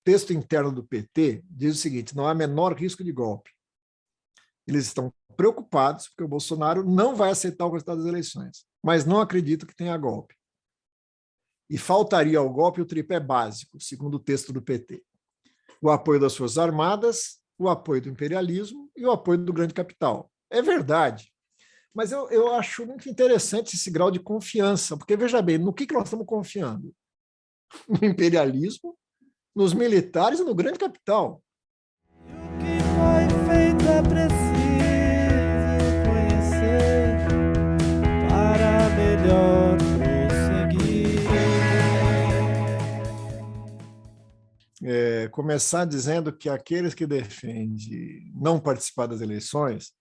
texto interno do PT diz o seguinte: não há menor risco de golpe. Eles estão preocupados porque o Bolsonaro não vai aceitar o resultado das eleições, mas não acredito que tenha golpe. E faltaria ao golpe o tripé básico, segundo o texto do PT: o apoio das Forças Armadas, o apoio do imperialismo e o apoio do grande capital. É verdade, mas eu acho muito interessante esse grau de confiança, porque, veja bem, no que nós estamos confiando? No imperialismo, nos militares e no grande capital. E o que foi feito é preciso conhecer para melhor prosseguir. Começar dizendo que aqueles que defendem não participar das eleições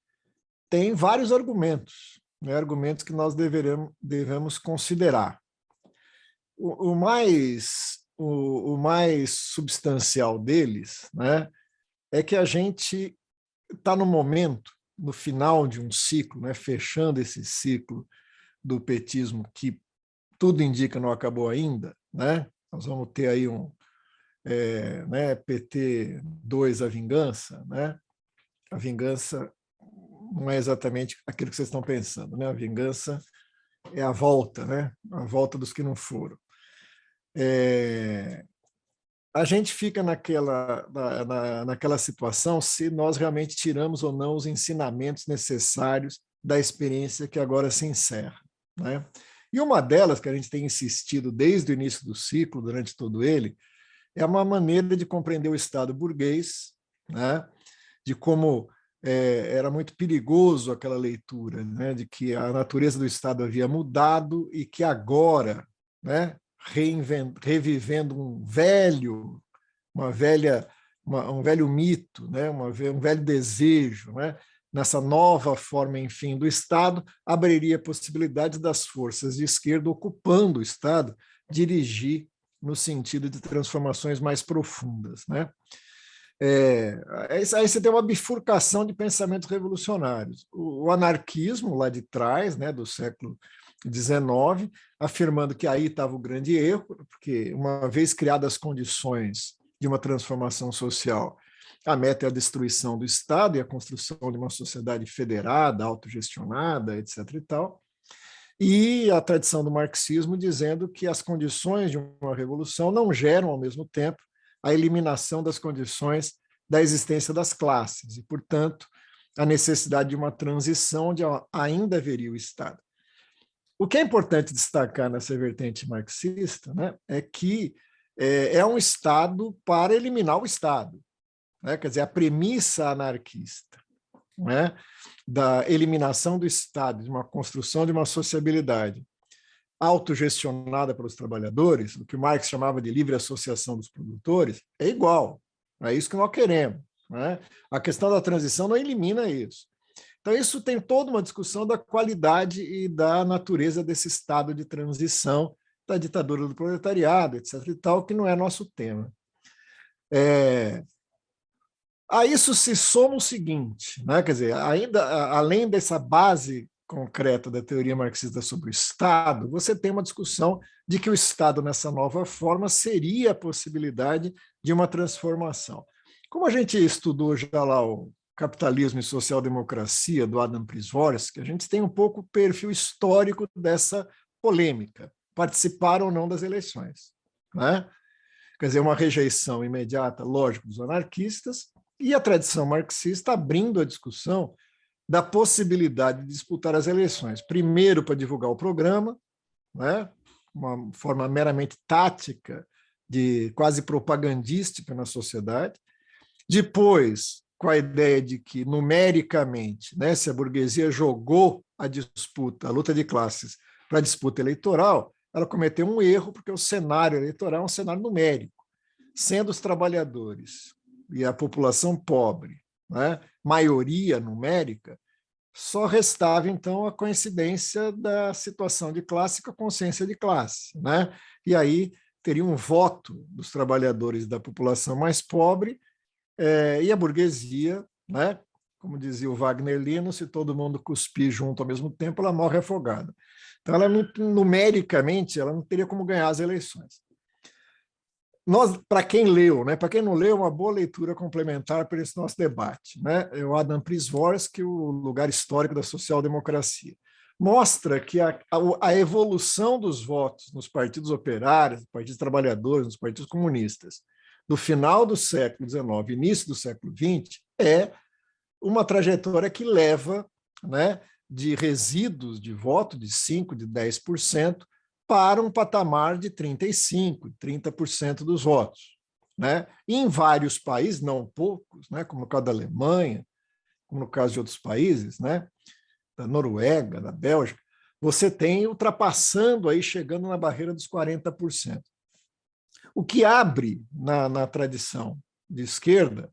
têm vários argumentos, né, argumentos que nós devemos considerar. O mais substancial deles, né, é que a gente está no momento, no final de um ciclo, né, fechando esse ciclo do petismo que tudo indica não acabou ainda, né? Nós vamos ter aí né, PT 2, a vingança, né? A vingança não é exatamente aquilo que vocês estão pensando, né? A vingança é a volta, né? A volta dos que não foram. A gente fica naquela situação se nós realmente tiramos ou não os ensinamentos necessários da experiência que agora se encerra, né? E uma delas, que a gente tem insistido desde o início do ciclo, durante todo ele, é uma maneira de compreender o Estado burguês, né? De como era muito perigoso aquela leitura, né? De que a natureza do Estado havia mudado e que agora, né? Revivendo um velho mito, né? Um velho desejo, né? Nessa nova forma, enfim, do Estado, abriria possibilidades das forças de esquerda ocupando o Estado dirigir no sentido de transformações mais profundas, né? Aí você tem uma bifurcação de pensamentos revolucionários. O anarquismo, lá de trás, né, do século XIX, afirmando que aí estava o grande erro, porque uma vez criadas as condições de uma transformação social, a meta é a destruição do Estado e a construção de uma sociedade federada, autogestionada, etc. e tal. E a tradição do marxismo dizendo que as condições de uma revolução não geram, ao mesmo tempo, a eliminação das condições da existência das classes e, portanto, a necessidade de uma transição onde ainda haveria o Estado. O que é importante destacar nessa vertente marxista, né, é que é um Estado para eliminar o Estado, né? Quer dizer, a premissa anarquista, né, da eliminação do Estado, de uma construção de uma sociabilidade autogestionada pelos trabalhadores, o que Marx chamava de livre associação dos produtores, é igual. É isso que nós queremos, né? A questão da transição não elimina isso. Então, isso tem toda uma discussão da qualidade e da natureza desse estado de transição, da ditadura do proletariado, etc. e tal, que não é nosso tema. A isso se soma o seguinte, né? Quer dizer, ainda além dessa base concreta da teoria marxista sobre o Estado, você tem uma discussão de que o Estado, nessa nova forma, seria a possibilidade de uma transformação. Como a gente estudou já lá o Capitalismo e Social-Democracia, do Adam Przeworski, a gente tem um pouco o perfil histórico dessa polêmica, participar ou não das eleições, né? Quer dizer, uma rejeição imediata, lógico, dos anarquistas, e a tradição marxista abrindo a discussão da possibilidade de disputar as eleições. Primeiro, para divulgar o programa, né? Uma forma meramente tática, quase propagandística na sociedade. Depois, com a ideia de que, numericamente, né, se a burguesia jogou a luta de classes para a disputa eleitoral, ela cometeu um erro, porque o cenário eleitoral é um cenário numérico, sendo os trabalhadores e a população pobre, né, maioria numérica, só restava, então, a coincidência da situação de classe com a consciência de classe, né? E aí teria um voto dos trabalhadores da população mais pobre e a burguesia, né? Como dizia o Wagner Lino, se todo mundo cuspir junto ao mesmo tempo, ela morre afogada. Então, ela numericamente, ela não teria como ganhar as eleições. para quem leu, né? Para quem não leu, uma boa leitura complementar para esse nosso debate, né? É o Adam Przeworski, o lugar histórico da social-democracia. Mostra que a evolução dos votos nos partidos operários, nos partidos trabalhadores, nos partidos comunistas, do final do século XIX, início do século XX, é uma trajetória que leva, né, de resíduos de voto de 5%, de 10%, para um patamar de 35%, 30% dos votos. Né? E em vários países, não poucos, né, como no caso da Alemanha, como no caso de outros países, né, da Noruega, da Bélgica, você tem ultrapassando, aí, chegando na barreira dos 40%. O que abre, na tradição de esquerda,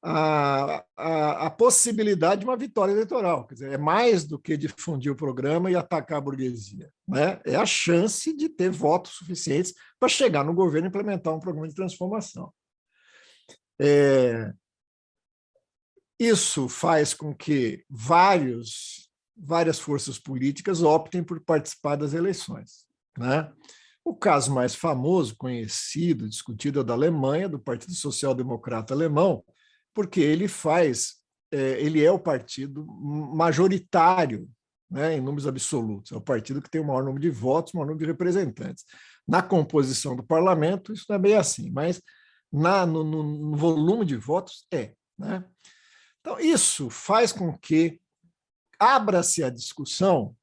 a possibilidade de uma vitória eleitoral. Quer dizer, é mais do que difundir o programa e atacar a burguesia. Né? É a chance de ter votos suficientes para chegar no governo e implementar um programa de transformação. Isso faz com que várias forças políticas optem por participar das eleições. Né? O caso mais famoso, conhecido, discutido é o da Alemanha, do Partido Social Democrata Alemão, porque ele é o partido majoritário, né, em números absolutos, é o partido que tem o maior número de votos, o maior número de representantes. Na composição do parlamento, isso não é bem assim, mas no volume de votos é. Né? Então, isso faz com que abra-se a discussão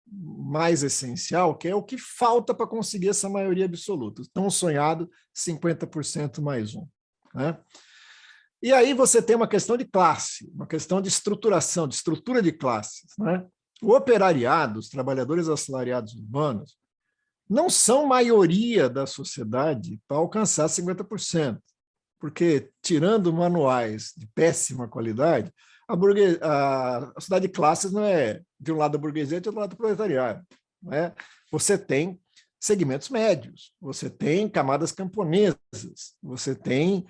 mais essencial, que é o que falta para conseguir essa maioria absoluta, tão sonhado 50% mais um. Né? E aí você tem uma questão de classe, uma questão de estruturação, de estrutura de classes. Né? O operariado, os trabalhadores assalariados urbanos, não são maioria da sociedade para alcançar 50%, porque, tirando manuais de péssima qualidade, a sociedade de classes não é de um lado da burguesia e de outro lado do proletariado. Né? Você tem segmentos médios, você tem camadas camponesas, você tem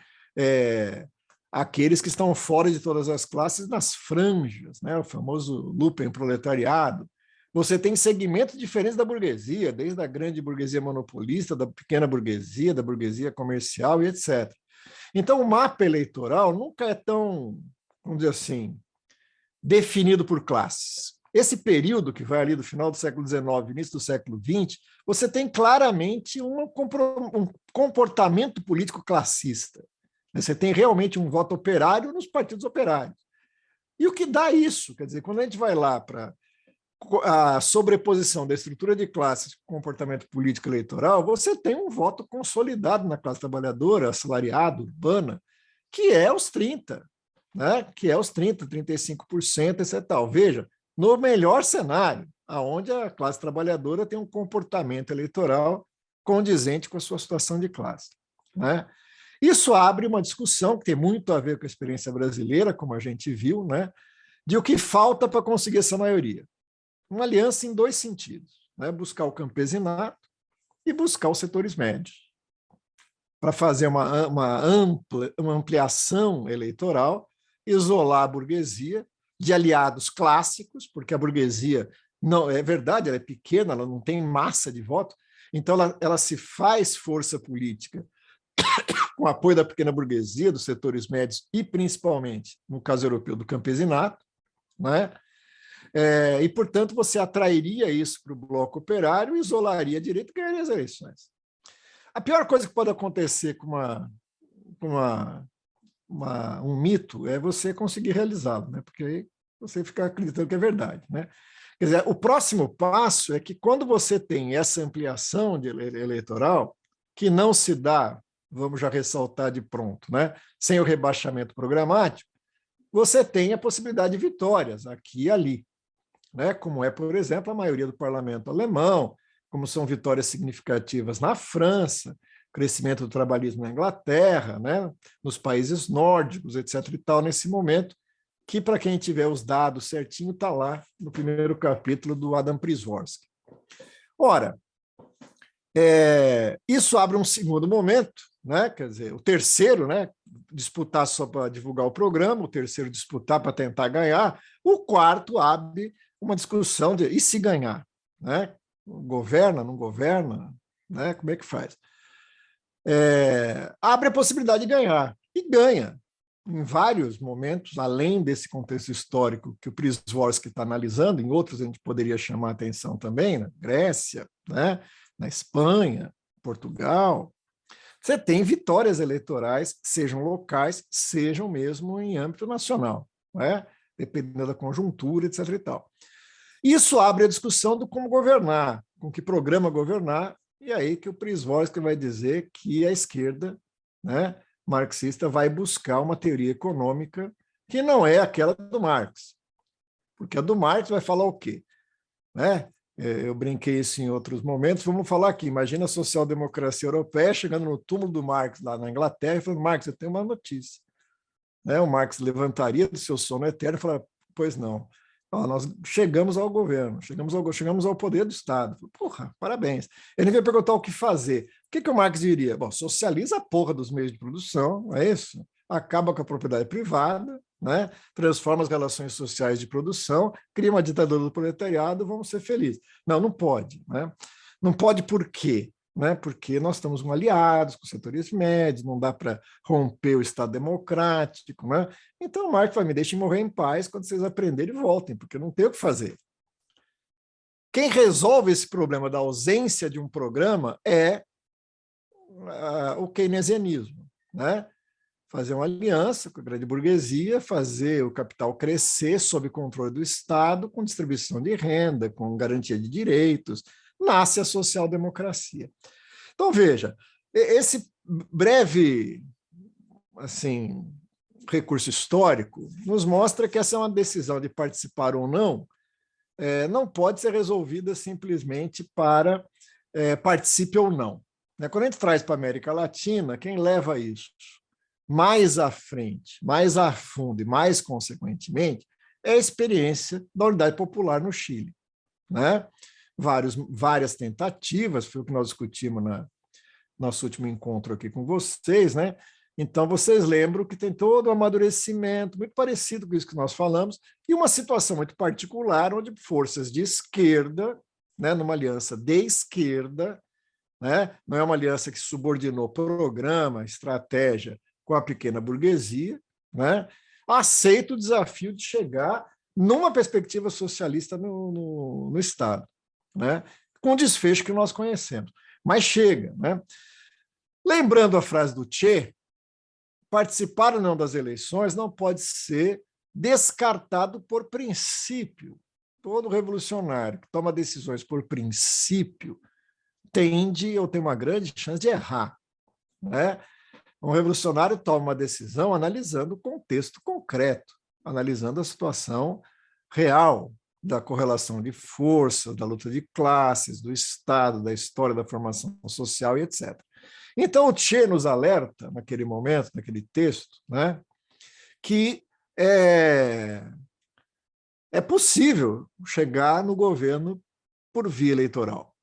aqueles que estão fora de todas as classes nas franjas, né? O famoso lumpenproletariado. Você tem segmentos diferentes da burguesia, desde a grande burguesia monopolista, da pequena burguesia, da burguesia comercial e etc. Então, o mapa eleitoral nunca é tão, vamos dizer assim, definido por classes. Esse período que vai ali do final do século XIX, início do século XX, você tem claramente um comportamento político classista. Você tem realmente um voto operário nos partidos operários. E o que dá isso? Quer dizer, quando a gente vai lá para a sobreposição da estrutura de classes com o comportamento político eleitoral, você tem um voto consolidado na classe trabalhadora, assalariada, urbana, que é os 30%, né? Que é os 30%, 35%, etc. Veja, no melhor cenário, onde a classe trabalhadora tem um comportamento eleitoral condizente com a sua situação de classe. Né? Isso abre uma discussão que tem muito a ver com a experiência brasileira, como a gente viu, né? De o que falta para conseguir essa maioria. Uma aliança em dois sentidos, né? Buscar o campesinato e buscar os setores médios, para fazer uma ampliação eleitoral, isolar a burguesia de aliados clássicos, porque a burguesia, não é verdade, ela é pequena, ela não tem massa de voto, então ela se faz força política com apoio da pequena burguesia, dos setores médios e, principalmente, no caso europeu, do campesinato, né? E, portanto, você atrairia isso para o bloco operário, isolaria a direita e ganharia as eleições. A pior coisa que pode acontecer com um mito é você conseguir realizá-lo, né? Porque aí você fica acreditando que é verdade. Né? Quer dizer, o próximo passo é que, quando você tem essa ampliação eleitoral, que não se dá, vamos já ressaltar de pronto, né? Sem o rebaixamento programático, você tem a possibilidade de vitórias aqui e ali. Né? Como é, por exemplo, a maioria do parlamento alemão, como são vitórias significativas na França, crescimento do trabalhismo na Inglaterra, né? Nos países nórdicos, etc. e tal, nesse momento, que, para quem tiver os dados certinho, está lá no primeiro capítulo do Adam Przeworski. Ora, isso abre um segundo momento, né? Quer dizer, o terceiro, né? Disputar só para divulgar o programa, o terceiro disputar para tentar ganhar, o quarto abre uma discussão de e se ganhar, né? Governa, não governa, né? Como é que faz? abre a possibilidade de ganhar. E ganha, em vários momentos, além desse contexto histórico que o Prigozhin está analisando, em outros a gente poderia chamar a atenção também, na Grécia, né, na Espanha, Portugal. Você tem vitórias eleitorais, sejam locais, sejam mesmo em âmbito nacional, né, dependendo da conjuntura, etc. e tal. Isso abre a discussão do como governar, com que programa governar, e aí que o Prigozhin vai dizer que a esquerda, né, marxista, vai buscar uma teoria econômica que não é aquela do Marx. Porque a do Marx vai falar o quê? Né? Eu brinquei isso em outros momentos, vamos falar aqui. Imagina a social-democracia europeia chegando no túmulo do Marx lá na Inglaterra e falando: Marx, eu tenho uma notícia. Né? O Marx levantaria do seu sono eterno e falaria: pois não. Nós chegamos ao governo, chegamos ao poder do Estado. Porra, parabéns. Ele veio perguntar o que fazer. O que o Marx diria? Bom, socializa a porra dos meios de produção, não é isso? Acaba com a propriedade privada, né? Transforma as relações sociais de produção, cria uma ditadura do proletariado, vamos ser felizes. Não, não pode. Né? Não pode por quê? Né? Porque nós estamos aliados com setores médios, não dá para romper o Estado democrático. Né? Então, o Marx vai me deixar morrer em paz quando vocês aprenderem e voltem, porque não tem o que fazer. Quem resolve esse problema da ausência de um programa é o keynesianismo. Né? Fazer uma aliança com a grande burguesia, fazer o capital crescer sob controle do Estado, com distribuição de renda, com garantia de direitos, nasce a social-democracia. Então, veja, esse breve assim, recurso histórico nos mostra que essa é uma decisão de participar ou não, não pode ser resolvida simplesmente para participe ou não. Quando a gente traz para a América Latina, quem leva isso mais à frente, mais a fundo e mais consequentemente, é a experiência da Unidade Popular no Chile. Né? Várias tentativas, foi o que nós discutimos no nosso último encontro aqui com vocês, né? Então, vocês lembram que tem todo um amadurecimento muito parecido com isso que nós falamos, e uma situação muito particular, onde forças de esquerda, né, numa aliança de esquerda, né, não é uma aliança que subordinou programa, estratégia com a pequena burguesia, né, aceita o desafio de chegar numa perspectiva socialista no Estado, né, com o desfecho que nós conhecemos. Mas chega. Né? Lembrando a frase do Che, participar ou não das eleições não pode ser descartado por princípio. Todo revolucionário que toma decisões por princípio tende ou tem uma grande chance de errar. Né? Um revolucionário toma uma decisão analisando o contexto concreto, analisando a situação real da correlação de forças, da luta de classes, do Estado, da história da formação social e etc. Então, o Che nos alerta, naquele momento, naquele texto, né, que é possível chegar no governo por via eleitoral,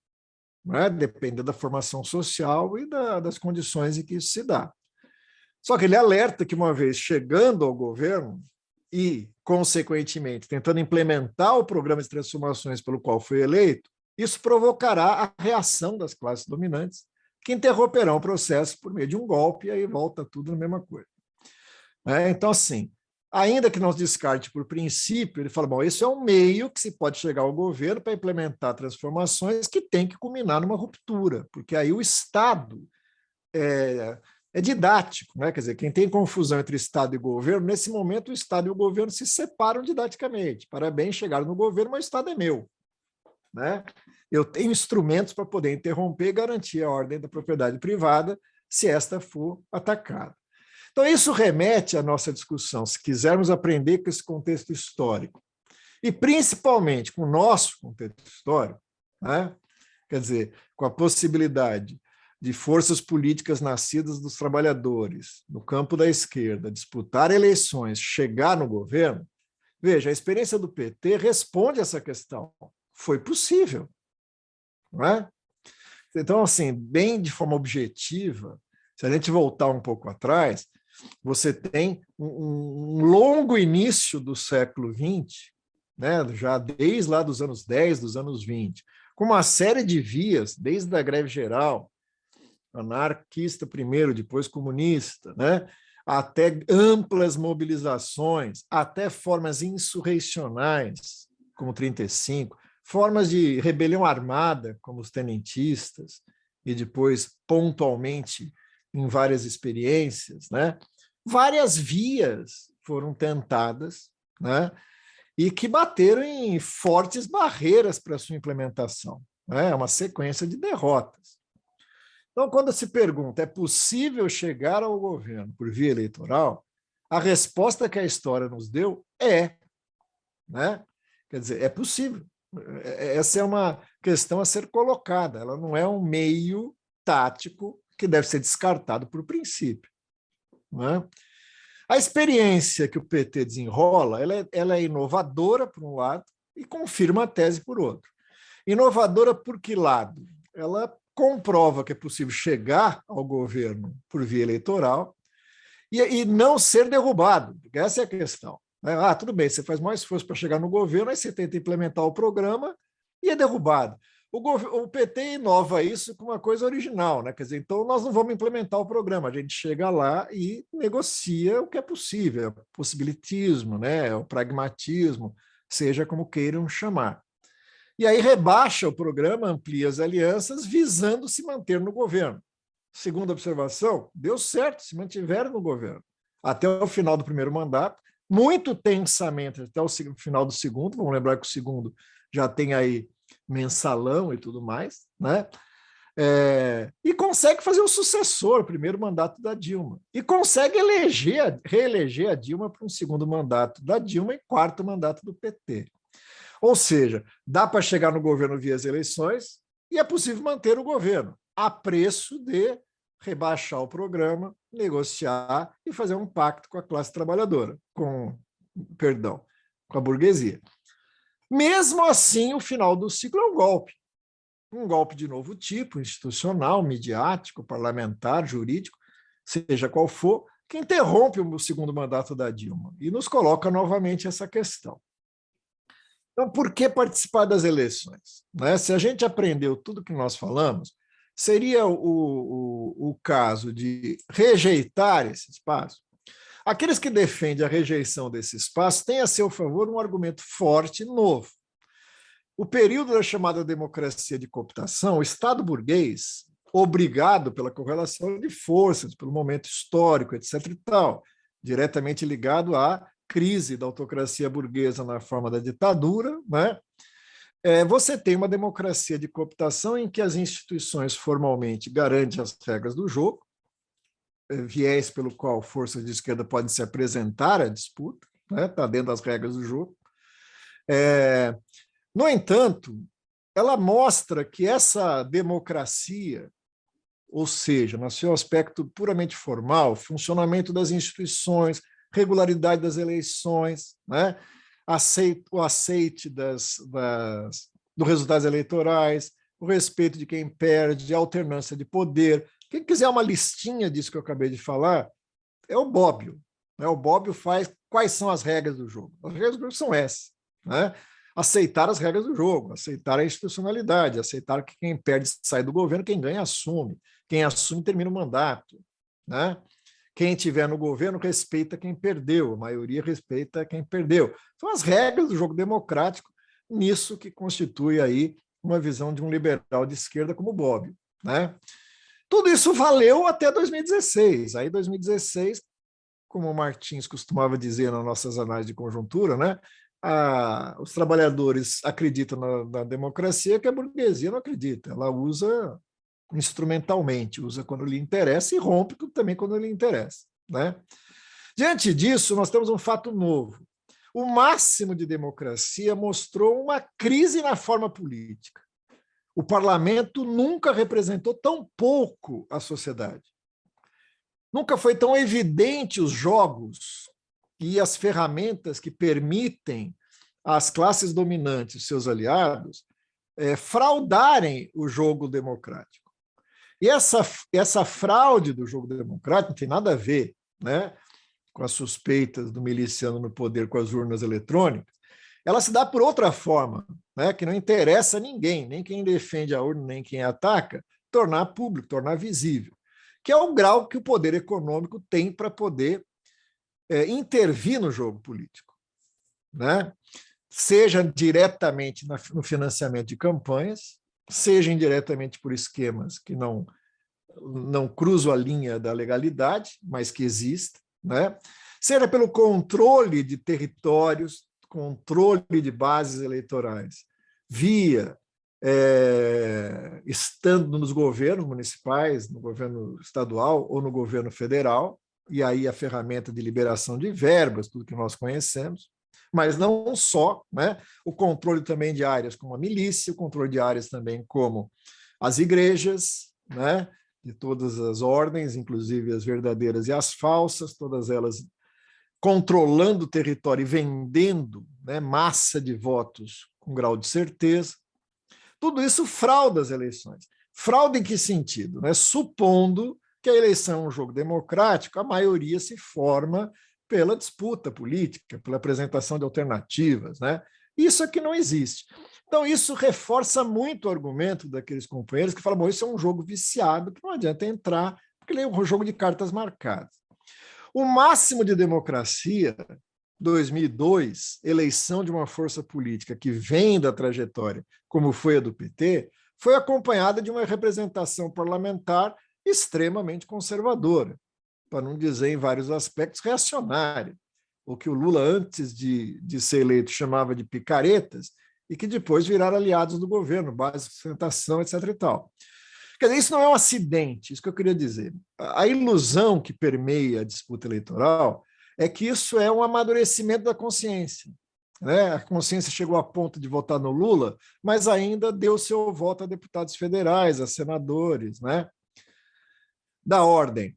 né, dependendo da formação social e das condições em que isso se dá. Só que ele alerta que, uma vez chegando ao governo e, consequentemente, tentando implementar o programa de transformações pelo qual foi eleito, isso provocará a reação das classes dominantes, que interromperão o processo por meio de um golpe, e aí volta tudo na mesma coisa. Então, assim, ainda que não se descarte por princípio, ele fala, bom, esse é um meio que se pode chegar ao governo para implementar transformações que tem que culminar numa ruptura, porque aí o Estado é didático, né? Quer dizer, quem tem confusão entre Estado e governo, nesse momento o Estado e o governo se separam didaticamente. Parabéns, chegaram no governo, mas o Estado é meu. Né? Eu tenho instrumentos para poder interromper e garantir a ordem da propriedade privada se esta for atacada. Então, isso remete à nossa discussão, se quisermos aprender com esse contexto histórico, e principalmente com o nosso contexto histórico, né? Quer dizer, com a possibilidade de forças políticas nascidas dos trabalhadores, no campo da esquerda, disputar eleições, chegar no governo, veja, a experiência do PT responde a essa questão. Foi possível. Não é? Então, assim, bem de forma objetiva, se a gente voltar um pouco atrás, você tem um longo início do século XX, né, já desde lá dos anos 10, dos anos 20, com uma série de vias, desde a greve geral, anarquista primeiro, depois comunista, né? Até amplas mobilizações, até formas insurrecionais, como 35, formas de rebelião armada, como os tenentistas, e depois, pontualmente, em várias experiências, né? Várias vias foram tentadas, né? E que bateram em fortes barreiras para a sua implementação. É uma sequência de derrotas. Então, quando se pergunta, é possível chegar ao governo por via eleitoral? A resposta que a história nos deu é, né? Quer dizer, é possível. Essa é uma questão a ser colocada. Ela não é um meio tático que deve ser descartado por princípio. Não é? A experiência que o PT desenrola, ela é inovadora, por um lado, e confirma a tese, por outro. Inovadora por que lado? Ela comprova que é possível chegar ao governo por via eleitoral e não ser derrubado, porque essa é a questão. Ah, tudo bem, você faz mais esforço para chegar no governo, aí você tenta implementar o programa e é derrubado. O PT inova isso com uma coisa original, né? Quer dizer, então nós não vamos implementar o programa, a gente chega lá e negocia o que é possível, é o possibilitismo, né? O pragmatismo, seja como queiram chamar. E aí rebaixa o programa, amplia as alianças, visando se manter no governo. Segunda observação, deu certo, se mantiveram no governo. Até o final do primeiro mandato, muito tensamente, até o final do segundo, vamos lembrar que o segundo já tem aí mensalão e tudo mais, né? E consegue fazer o sucessor, o primeiro mandato da Dilma. E consegue reeleger a Dilma para um segundo mandato da Dilma e quarto mandato do PT. Ou seja, dá para chegar no governo via as eleições e é possível manter o governo, a preço de rebaixar o programa, negociar e fazer um pacto com a classe trabalhadora, com a burguesia. Mesmo assim, o final do ciclo é um golpe de novo tipo, institucional, midiático, parlamentar, jurídico, seja qual for, que interrompe o segundo mandato da Dilma e nos coloca novamente essa questão. Então, por que participar das eleições? Né? Se a gente aprendeu tudo que nós falamos, seria o caso de rejeitar esse espaço? Aqueles que defendem a rejeição desse espaço têm a seu favor um argumento forte e novo. O período da chamada democracia de cooptação, o Estado burguês, obrigado pela correlação de forças, pelo momento histórico, etc. e tal, diretamente ligado à crise da autocracia burguesa na forma da ditadura, né? Você tem uma democracia de cooptação em que as instituições formalmente garantem as regras do jogo, viés pelo qual forças de esquerda podem se apresentar à disputa, né? Está dentro das regras do jogo. No entanto, ela mostra que essa democracia, ou seja, no seu aspecto puramente formal, funcionamento das instituições, regularidade das eleições, né? O aceite dos resultados eleitorais, o respeito de quem perde, a alternância de poder. Quem quiser uma listinha disso que eu acabei de falar, é o Bobbio. Né? O Bobbio faz quais são as regras do jogo. As regras do jogo são essas. Né? Aceitar as regras do jogo, aceitar a institucionalidade, aceitar que quem perde sai do governo, quem ganha assume. Quem assume termina o mandato. Né? Quem estiver no governo respeita quem perdeu, a maioria respeita quem perdeu. São as regras do jogo democrático, nisso que constitui aí uma visão de um liberal de esquerda como Bobbio. Né? Tudo isso valeu até 2016. Aí, 2016, como o Martins costumava dizer nas nossas análises de conjuntura, né? Os trabalhadores acreditam na democracia que a burguesia não acredita. Ela usa instrumentalmente, usa quando lhe interessa e rompe também quando lhe interessa. Né? Diante disso, nós temos um fato novo. O máximo de democracia mostrou uma crise na forma política. O parlamento nunca representou tão pouco a sociedade. Nunca foi tão evidente os jogos e as ferramentas que permitem às classes dominantes, seus aliados, fraudarem o jogo democrático. E essa fraude do jogo democrático não tem nada a ver, né, com as suspeitas do miliciano no poder com as urnas eletrônicas. Ela se dá por outra forma, né, que não interessa a ninguém, nem quem defende a urna, nem quem ataca. tornar público, tornar visível, que é o grau que o poder econômico tem para poder intervir no jogo político, né? Seja diretamente no financiamento de campanhas, seja indiretamente por esquemas que não cruzam a linha da legalidade, mas que existem, né? Seja pelo controle de territórios, controle de bases eleitorais, via estando nos governos municipais, no governo estadual ou no governo federal, e aí a ferramenta de liberação de verbas, tudo que nós conhecemos, mas não só, né? O controle também de áreas como a milícia, o controle de áreas também como as igrejas, né? De todas as ordens, inclusive as verdadeiras e as falsas, todas elas controlando o território e vendendo, né, massa de votos com grau de certeza. Tudo isso frauda as eleições. Fraude em que sentido? Né? Supondo que a eleição é um jogo democrático, a maioria se forma pela disputa política, pela apresentação de alternativas, né? Isso aqui não existe. Então, isso reforça muito o argumento daqueles companheiros que falam, bom, isso é um jogo viciado, que não adianta entrar, porque ele é um jogo de cartas marcadas. O máximo de democracia, 2002, eleição de uma força política que vem da trajetória, como foi a do PT, foi acompanhada de uma representação parlamentar extremamente conservadora, para não dizer em vários aspectos reacionária, o que o Lula, antes de ser eleito, chamava de picaretas, e que depois viraram aliados do governo, base de sustentação, etc. e tal. Quer dizer, isso não é um acidente, isso que eu queria dizer. A ilusão que permeia a disputa eleitoral é que isso é um amadurecimento da consciência, né? A consciência chegou a ponto de votar no Lula, mas ainda deu seu voto a deputados federais, a senadores, né? Da ordem.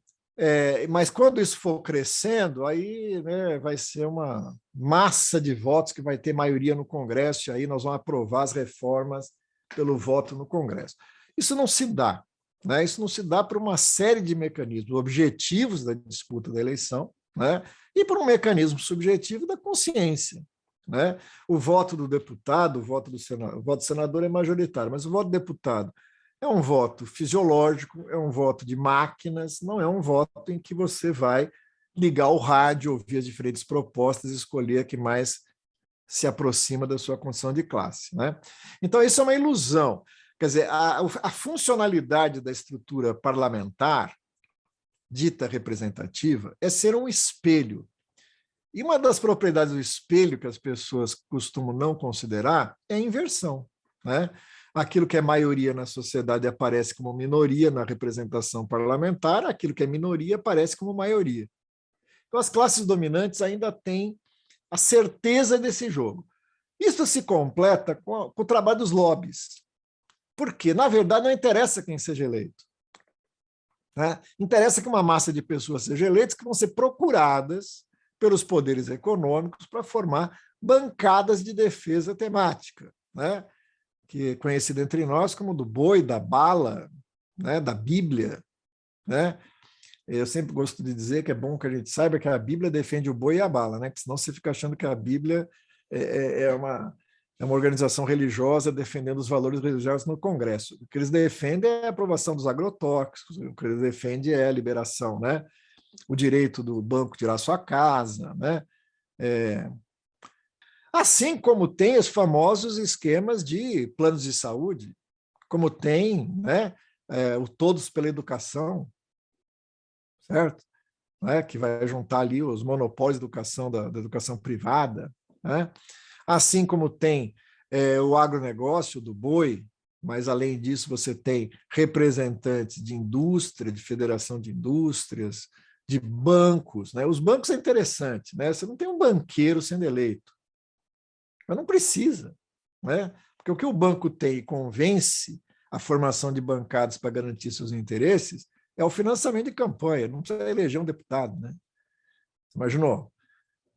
Mas quando isso for crescendo, aí, né, vai ser uma massa de votos que vai ter maioria no Congresso, e aí nós vamos aprovar as reformas pelo voto no Congresso. Isso não se dá, né? Isso não se dá por uma série de mecanismos objetivos da disputa da eleição, né? E por um mecanismo subjetivo da consciência, né? O voto do deputado, o voto do senador é majoritário, mas o voto do deputado é um voto fisiológico, é um voto de máquinas, não é um voto em que você vai ligar o rádio, ouvir as diferentes propostas e escolher a que mais se aproxima da sua condição de classe, né? Então, isso é uma ilusão. Quer dizer, a funcionalidade da estrutura parlamentar, dita representativa, é ser um espelho. E uma das propriedades do espelho que as pessoas costumam não considerar é a inversão, né? Aquilo que é maioria na sociedade aparece como minoria na representação parlamentar, aquilo que é minoria aparece como maioria. Então, as classes dominantes ainda têm a certeza desse jogo. Isso se completa com o trabalho dos lobbies. Porque, na verdade, não interessa quem seja eleito, né? Interessa que uma massa de pessoas seja eleita, que vão ser procuradas pelos poderes econômicos para formar bancadas de defesa temática, né? Que é conhecida entre nós como do boi, da bala, né? Da Bíblia, né? Eu sempre gosto de dizer que é bom que a gente saiba que a Bíblia defende o boi e a bala, né? Porque senão você fica achando que a Bíblia é uma organização religiosa defendendo os valores religiosos no Congresso. O que eles defendem é a aprovação dos agrotóxicos, o que eles defendem é a liberação, né? O direito do banco tirar sua casa, né? Assim como tem os famosos esquemas de planos de saúde, como tem, né, o Todos pela Educação, certo? Que vai juntar ali os monopólios de educação da educação privada, né? Assim como tem o agronegócio do boi, mas além disso você tem representantes de indústria, de federação de indústrias, de bancos, né? Os bancos é interessante, né? Você não tem um banqueiro sendo eleito, mas não precisa, né? Porque o que o banco tem e convence a formação de bancadas para garantir seus interesses é o financiamento de campanha, não precisa eleger um deputado, né? Imaginou?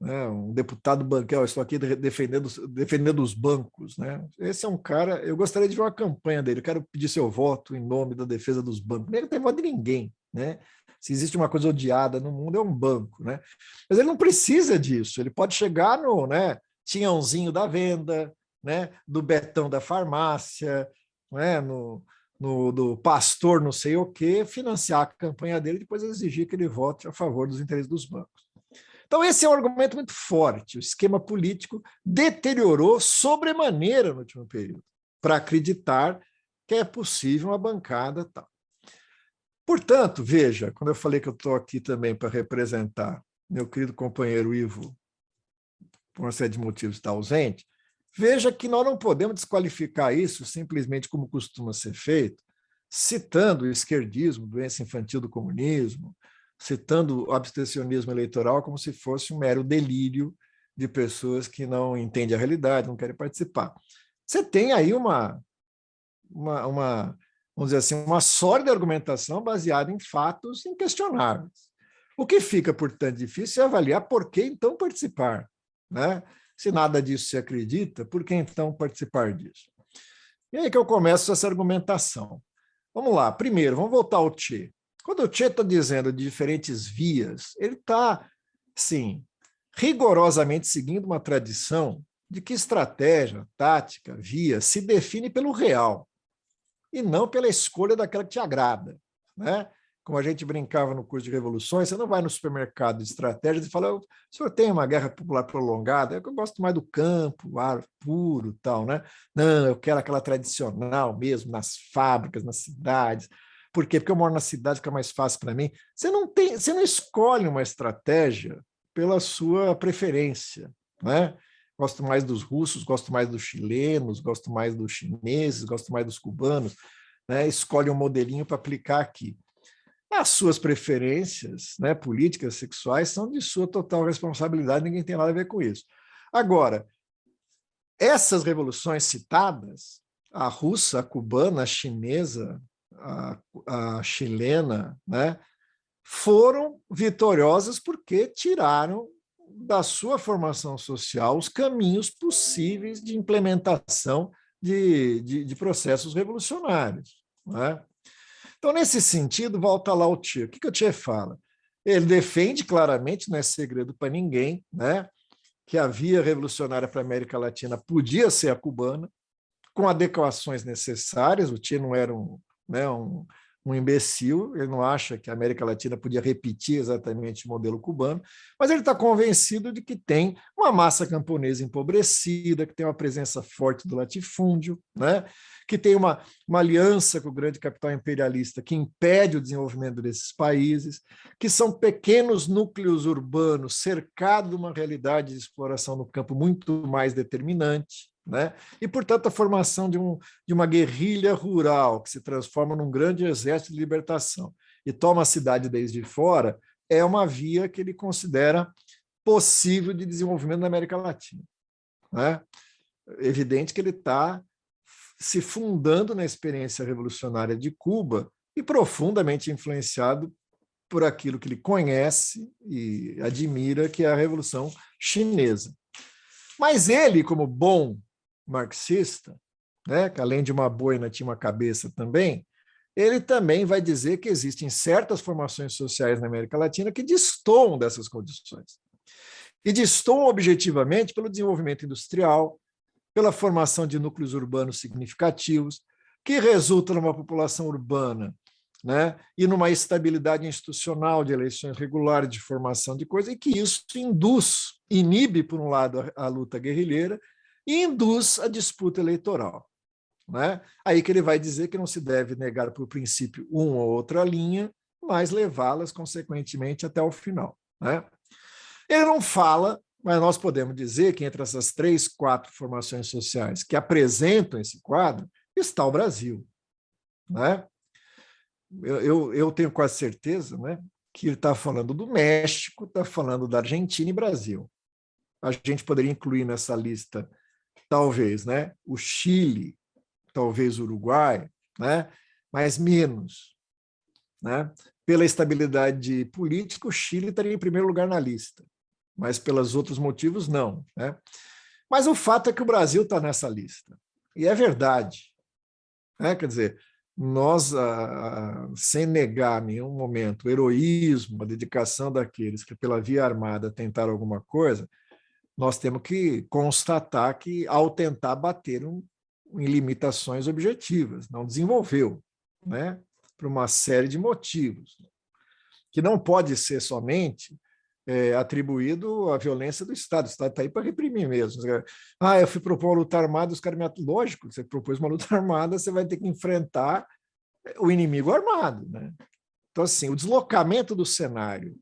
Um deputado banqueiro, estou aqui defendendo os bancos, né? Esse é um cara, eu gostaria de ver uma campanha dele, eu quero pedir seu voto em nome da defesa dos bancos. Ele não tem voto de ninguém, né? Se existe uma coisa odiada no mundo, é um banco, né? Mas ele não precisa disso, ele pode chegar no, né, Tinhãozinho da venda, né, do Betão da farmácia, né, no do pastor não sei o quê, financiar a campanha dele e depois exigir que ele vote a favor dos interesses dos bancos. Então, esse é um argumento muito forte. O esquema político deteriorou sobremaneira no último período, para acreditar que é possível uma bancada tal. Portanto, veja, quando eu falei que eu estou aqui também para representar meu querido companheiro Ivo, por uma série de motivos está ausente, veja que nós não podemos desqualificar isso simplesmente como costuma ser feito, citando o esquerdismo, doença infantil do comunismo, citando o abstencionismo eleitoral como se fosse um mero delírio de pessoas que não entendem a realidade, não querem participar. Você tem aí vamos dizer assim, uma sólida argumentação baseada em fatos inquestionáveis. O que fica, portanto, difícil é avaliar por que então participar, né? Se nada disso se acredita, por que então participar disso? E aí que eu começo essa argumentação. Vamos lá, primeiro, vamos voltar ao Che. Quando o Che está dizendo de diferentes vias, ele está, sim, rigorosamente seguindo uma tradição de que estratégia, tática, via, se define pelo real e não pela escolha daquela que te agrada, né? Como a gente brincava no curso de revoluções, você não vai no supermercado de estratégias e fala, o senhor tem uma guerra popular prolongada? Eu gosto mais do campo, ar puro e tal, né? Não, eu quero aquela tradicional mesmo, nas fábricas, nas cidades. Por quê? Porque eu moro na cidade, fica mais fácil para mim. Você não escolhe uma estratégia pela sua preferência, né? Gosto mais dos russos, gosto mais dos chilenos, gosto mais dos chineses, gosto mais dos cubanos, né? Escolhe um modelinho para aplicar aqui. As suas preferências, né, políticas, sexuais, são de sua total responsabilidade, ninguém tem nada a ver com isso. Agora, essas revoluções citadas, a russa, a cubana, a chinesa, a chilena, né, foram vitoriosas porque tiraram da sua formação social os caminhos possíveis de implementação de processos revolucionários, né? Então, nesse sentido, volta lá o Che. O que o Che fala? Ele defende claramente, não é segredo para ninguém, né, que a via revolucionária para a América Latina podia ser a cubana, com adequações necessárias. O Che não era um imbecil, ele não acha que a América Latina podia repetir exatamente o modelo cubano, mas ele está convencido de que tem uma massa camponesa empobrecida, que tem uma presença forte do latifúndio, né? Que tem uma aliança com o grande capital imperialista que impede o desenvolvimento desses países, que são pequenos núcleos urbanos cercados de uma realidade de exploração no campo muito mais determinante, né? E, portanto, a formação de uma guerrilha rural que se transforma num grande exército de libertação e toma a cidade desde fora é uma via que ele considera possível de desenvolvimento na América Latina, né? É evidente que ele está se fundando na experiência revolucionária de Cuba e profundamente influenciado por aquilo que ele conhece e admira, que é a Revolução Chinesa. Mas ele, como bom marxista, né, que além de uma boina tinha uma cabeça também, ele também vai dizer que existem certas formações sociais na América Latina que destoam dessas condições. E destoam objetivamente pelo desenvolvimento industrial, pela formação de núcleos urbanos significativos, que resulta numa população urbana, né, e numa estabilidade institucional de eleições regulares, de formação de coisas, e que isso inibe, por um lado, a luta guerrilheira e induz a disputa eleitoral, né? Aí que ele vai dizer que não se deve negar por princípio uma ou outra linha, mas levá-las, consequentemente, até o final, né? Ele não fala, mas nós podemos dizer que entre essas 3, 4 formações sociais que apresentam esse quadro está o Brasil, né? Eu tenho quase certeza, né, que ele está falando do México, está falando da Argentina e Brasil. A gente poderia incluir nessa lista, talvez, né, o Chile, talvez o Uruguai, né, mas menos, né? Pela estabilidade política, o Chile estaria em primeiro lugar na lista, mas pelos outros motivos, não, né? Mas o fato é que o Brasil está nessa lista, e é verdade, né? Quer dizer, nós, sem negar em nenhum momento o heroísmo, a dedicação daqueles que pela via armada tentaram alguma coisa, nós temos que constatar que, ao tentar bater em limitações objetivas, não desenvolveu, né? Por uma série de motivos, que não pode ser somente atribuído à violência do Estado. O Estado está aí para reprimir mesmo. Eu fui propor uma luta armada, os caras me... Lógico, você propôs uma luta armada, você vai ter que enfrentar o inimigo armado, né? Então, assim, o deslocamento do cenário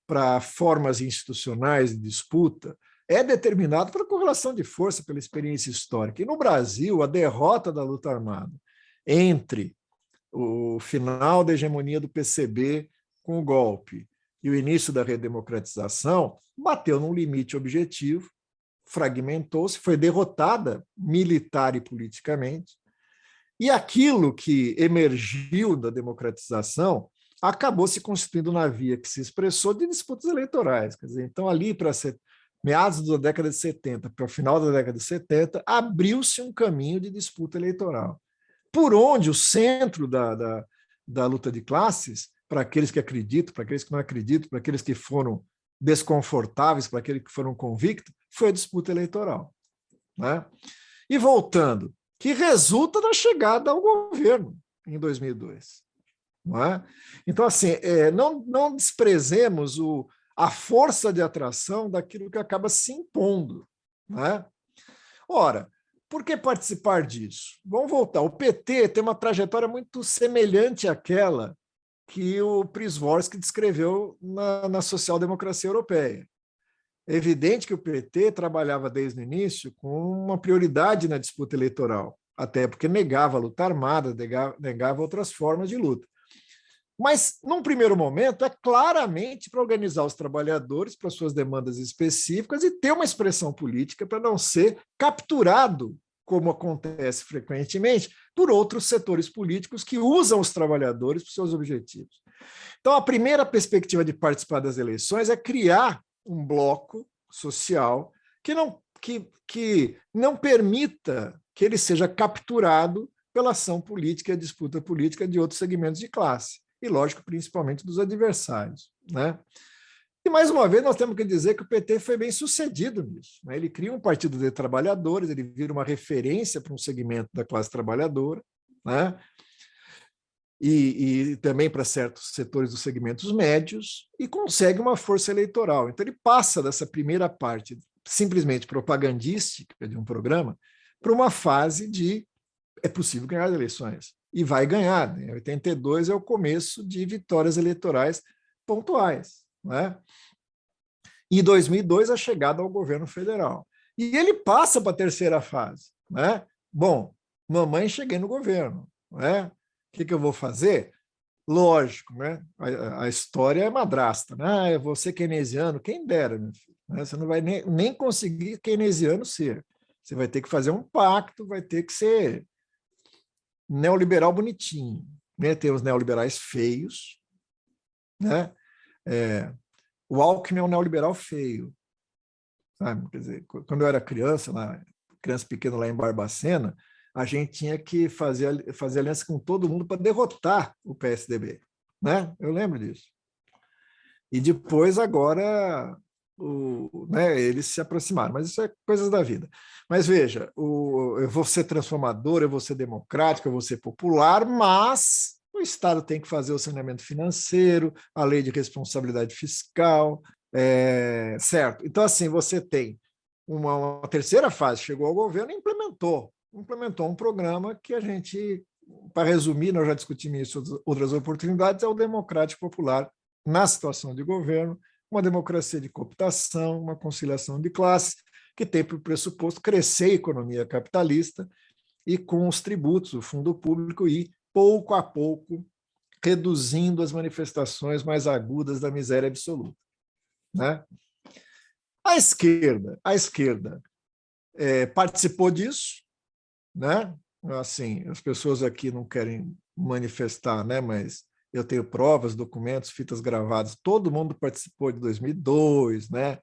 para formas institucionais de disputa é determinado pela correlação de força, pela experiência histórica. E no Brasil, a derrota da luta armada entre o final da hegemonia do PCB com o golpe e o início da redemocratização bateu num limite objetivo, fragmentou-se, foi derrotada militar e politicamente, e aquilo que emergiu da democratização acabou se constituindo na via que se expressou de disputas eleitorais. Quer dizer, então, ali para meados da década de 70, para o final da década de 70, abriu-se um caminho de disputa eleitoral, por onde o centro da luta de classes, para aqueles que acreditam, para aqueles que não acreditam, para aqueles que foram desconfortáveis, para aqueles que foram convictos, foi a disputa eleitoral, né? E voltando, que resulta da chegada ao governo em 2002. Não é? Então, assim, não desprezemos a força de atração daquilo que acaba se impondo. Não é? Ora, por que participar disso? Vamos voltar. O PT tem uma trajetória muito semelhante àquela que o Prigozhin descreveu na social-democracia europeia. É evidente que o PT trabalhava desde o início com uma prioridade na disputa eleitoral, até porque negava a luta armada, negava outras formas de luta. Mas, num primeiro momento, é claramente para organizar os trabalhadores para suas demandas específicas e ter uma expressão política para não ser capturado, como acontece frequentemente, por outros setores políticos que usam os trabalhadores para seus objetivos. Então, a primeira perspectiva de participar das eleições é criar um bloco social que não permita que ele seja capturado pela ação política e a disputa política de outros segmentos de classe. E, lógico, principalmente dos adversários, né? E, mais uma vez, nós temos que dizer que o PT foi bem sucedido nisso, né? Ele cria um partido de trabalhadores, ele vira uma referência para um segmento da classe trabalhadora, né? E também para certos setores dos segmentos médios, e consegue uma força eleitoral. Então, ele passa dessa primeira parte simplesmente propagandística de um programa para uma fase de é possível ganhar as eleições. E vai ganhar. Né? 82 é o começo de vitórias eleitorais pontuais. Né? E 2002, a chegada ao governo federal. E ele passa para a terceira fase. Né? Bom, mamãe, cheguei no governo. Né? O que eu vou fazer? Lógico, né? A história é madrasta. Né? Eu vou ser keynesiano, quem dera, meu filho. Né? Você não vai nem conseguir keynesiano ser. Você vai ter que fazer um pacto, vai ter que ser neoliberal bonitinho. Né? Tem os neoliberais feios. Né? O Alckmin é um neoliberal feio. Sabe? Quer dizer, quando eu era criança pequena lá em Barbacena, a gente tinha que fazer aliança com todo mundo para derrotar o PSDB. Né? Eu lembro disso. E depois, agora, eles se aproximaram. Mas isso é coisas da vida. Mas veja, eu vou ser transformador, eu vou ser democrático, eu vou ser popular, mas o Estado tem que fazer o saneamento financeiro, a lei de responsabilidade fiscal, certo? Então, assim, você tem uma terceira fase, chegou ao governo e implementou um programa que a gente, para resumir, nós já discutimos isso em outras oportunidades, é o democrático popular na situação de governo, uma democracia de cooptação, uma conciliação de classes, que tem por pressuposto crescer a economia capitalista e com os tributos, o fundo público, ir pouco a pouco reduzindo as manifestações mais agudas da miséria absoluta. Né? A esquerda participou disso, né? Assim, as pessoas aqui não querem manifestar, né? Mas eu tenho provas, documentos, fitas gravadas, todo mundo participou de 2002, né?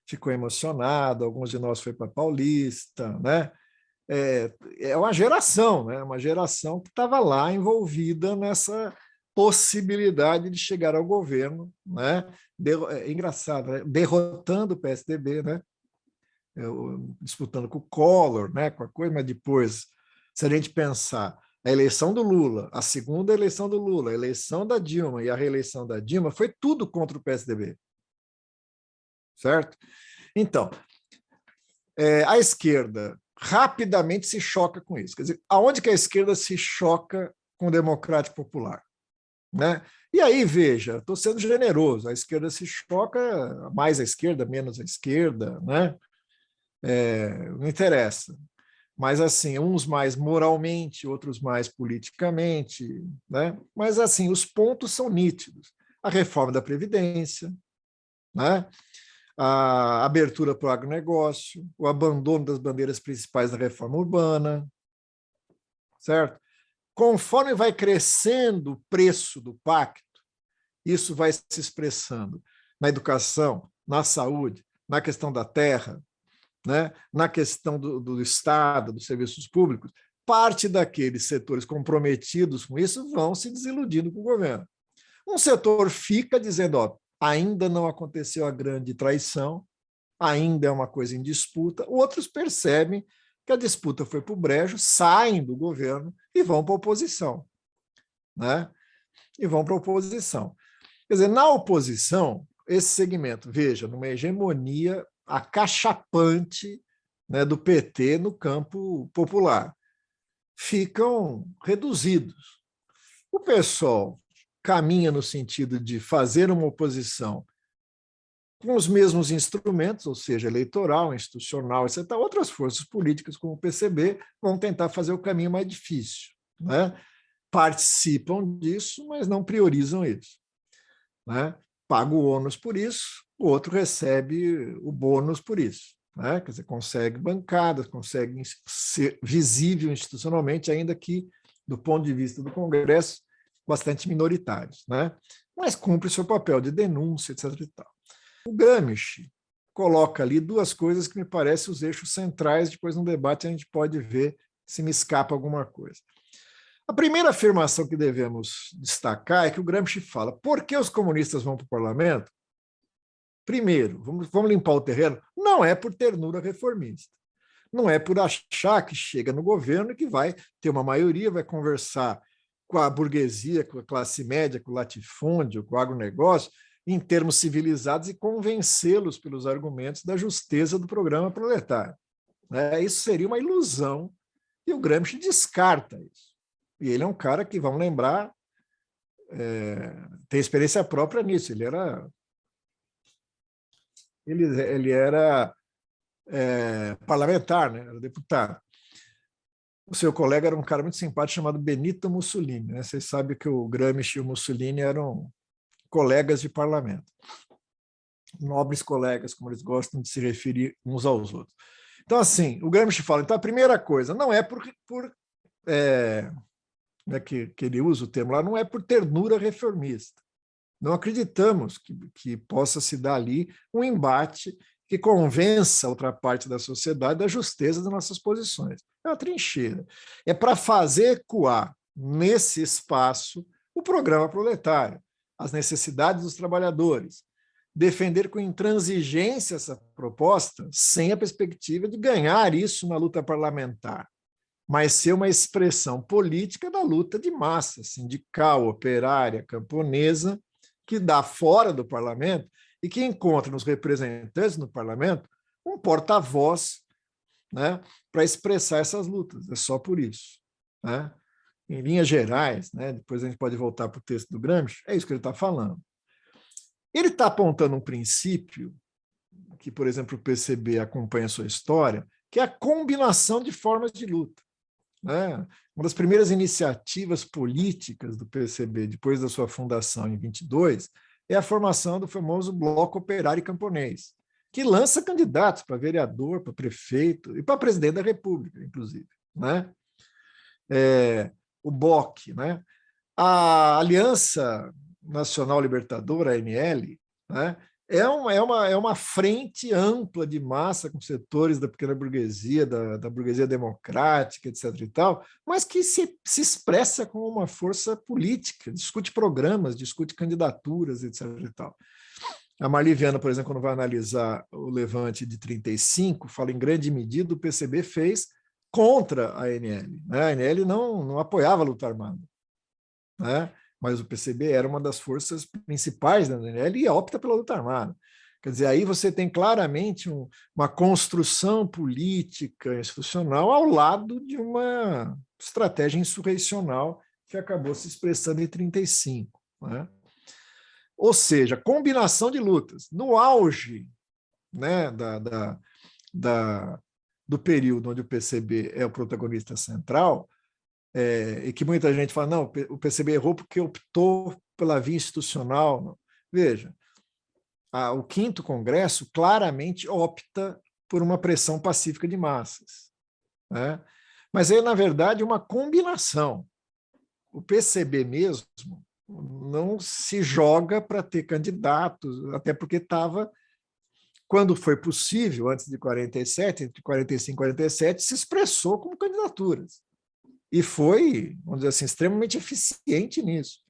Ficou emocionado, alguns de nós foi para Paulista, né? É uma geração, né? Uma geração que estava lá envolvida nessa possibilidade de chegar ao governo, né? É engraçado, né? Derrotando o PSDB, né? disputando com o Collor, né, com a coisa, mas depois, se a gente pensar a eleição do Lula, a segunda eleição do Lula, a eleição da Dilma e a reeleição da Dilma, foi tudo contra o PSDB. Certo? Então, a esquerda rapidamente se choca com isso. Quer dizer, aonde que a esquerda se choca com o Democrático Popular? Né? E aí, veja, estou sendo generoso, a esquerda se choca, mais a esquerda, menos a esquerda, né? Não interessa. Mas, assim, uns mais moralmente, outros mais politicamente, né? Mas, assim, os pontos são nítidos. A reforma da Previdência, né? A abertura para o agronegócio, o abandono das bandeiras principais da reforma urbana, certo? Conforme vai crescendo o preço do pacto, isso vai se expressando na educação, na saúde, na questão da terra, né? Na questão do Estado, dos serviços públicos. Parte daqueles setores comprometidos com isso vão se desiludindo com o governo. Um setor fica dizendo, ó, ainda não aconteceu a grande traição, ainda é uma coisa em disputa. Outros percebem que a disputa foi para o brejo, saem do governo e vão para a oposição. Né? E vão para a oposição. Quer dizer, na oposição, esse segmento, veja, numa hegemonia acachapante, né, do PT no campo popular, ficam reduzidos. O PSOL caminha no sentido de fazer uma oposição com os mesmos instrumentos, ou seja, eleitoral, institucional, etc. Outras forças políticas, como o PCB, vão tentar fazer o caminho mais difícil. Né? Participam disso, mas não priorizam isso. Né? Paga o ônus por isso, o outro recebe o bônus por isso. Né? Quer dizer, consegue bancadas, consegue ser visível institucionalmente, ainda que, do ponto de vista do Congresso, bastante minoritários, né? Mas cumpre seu papel de denúncia, etc. E tal. O Gramsci coloca ali duas coisas que me parecem os eixos centrais, depois no debate a gente pode ver se me escapa alguma coisa. A primeira afirmação que devemos destacar é que o Gramsci fala: por que os comunistas vão para o parlamento? Primeiro, vamos limpar o terreno, não é por ternura reformista, não é por achar que chega no governo e que vai ter uma maioria, vai conversar com a burguesia, com a classe média, com o latifúndio, com o agronegócio, em termos civilizados e convencê-los pelos argumentos da justeza do programa proletário. Isso seria uma ilusão e o Gramsci descarta isso. E ele é um cara que, vamos lembrar, tem experiência própria nisso. Ele era parlamentar, né? Era deputado. O seu colega era um cara muito simpático chamado Benito Mussolini. Né? Vocês sabem que o Gramsci e o Mussolini eram colegas de parlamento. Nobres colegas, como eles gostam de se referir uns aos outros. Então, assim, o Gramsci fala, então a primeira coisa, não é que ele usa o termo lá, não é por ternura reformista. Não acreditamos que possa se dar ali um embate que convença a outra parte da sociedade da justeza das nossas posições. É uma trincheira. É para fazer ecoar nesse espaço o programa proletário, as necessidades dos trabalhadores, defender com intransigência essa proposta sem a perspectiva de ganhar isso na luta parlamentar, mas ser uma expressão política da luta de massa, sindical, operária, camponesa, que dá fora do parlamento e que encontra nos representantes no parlamento um porta-voz, né, para expressar essas lutas. É só por isso. Né? Em linhas gerais, né, depois a gente pode voltar para o texto do Gramsci, é isso que ele está falando. Ele está apontando um princípio que, por exemplo, o PCB acompanha a sua história, que é a combinação de formas de luta. Né? Uma das primeiras iniciativas políticas do PCB, depois da sua fundação em 22, é a formação do famoso Bloco Operário e Camponês, que lança candidatos para vereador, para prefeito e para presidente da República, inclusive. Né? O BOC, né? A Aliança Nacional Libertadora, a ANL, né? é uma frente ampla de massa com setores da pequena burguesia, da burguesia democrática, etc. e tal, mas que se expressa como uma força política, discute programas, discute candidaturas, etc. e tal. A Marli Viana, por exemplo, quando vai analisar o levante de 35, fala em grande medida o PCB fez contra a ANL. Né? A ANL não apoiava a luta armada, né? Mas o PCB era uma das forças principais da ANL e opta pela luta armada. Quer dizer, aí você tem claramente uma construção política, institucional, ao lado de uma estratégia insurrecional que acabou se expressando em 35. Né? Ou seja, combinação de lutas. No auge, né, do período onde o PCB é o protagonista central, e que muita gente fala, não, o PCB errou porque optou pela via institucional. Veja, o 5º Congresso claramente opta por uma pressão pacífica de massas. Né? Mas é, na verdade, uma combinação. O PCB mesmo não se joga para ter candidatos, até porque estava, quando foi possível, antes de 47, entre 45 e 47, se expressou como candidaturas. E foi, vamos dizer assim, extremamente eficiente nisso.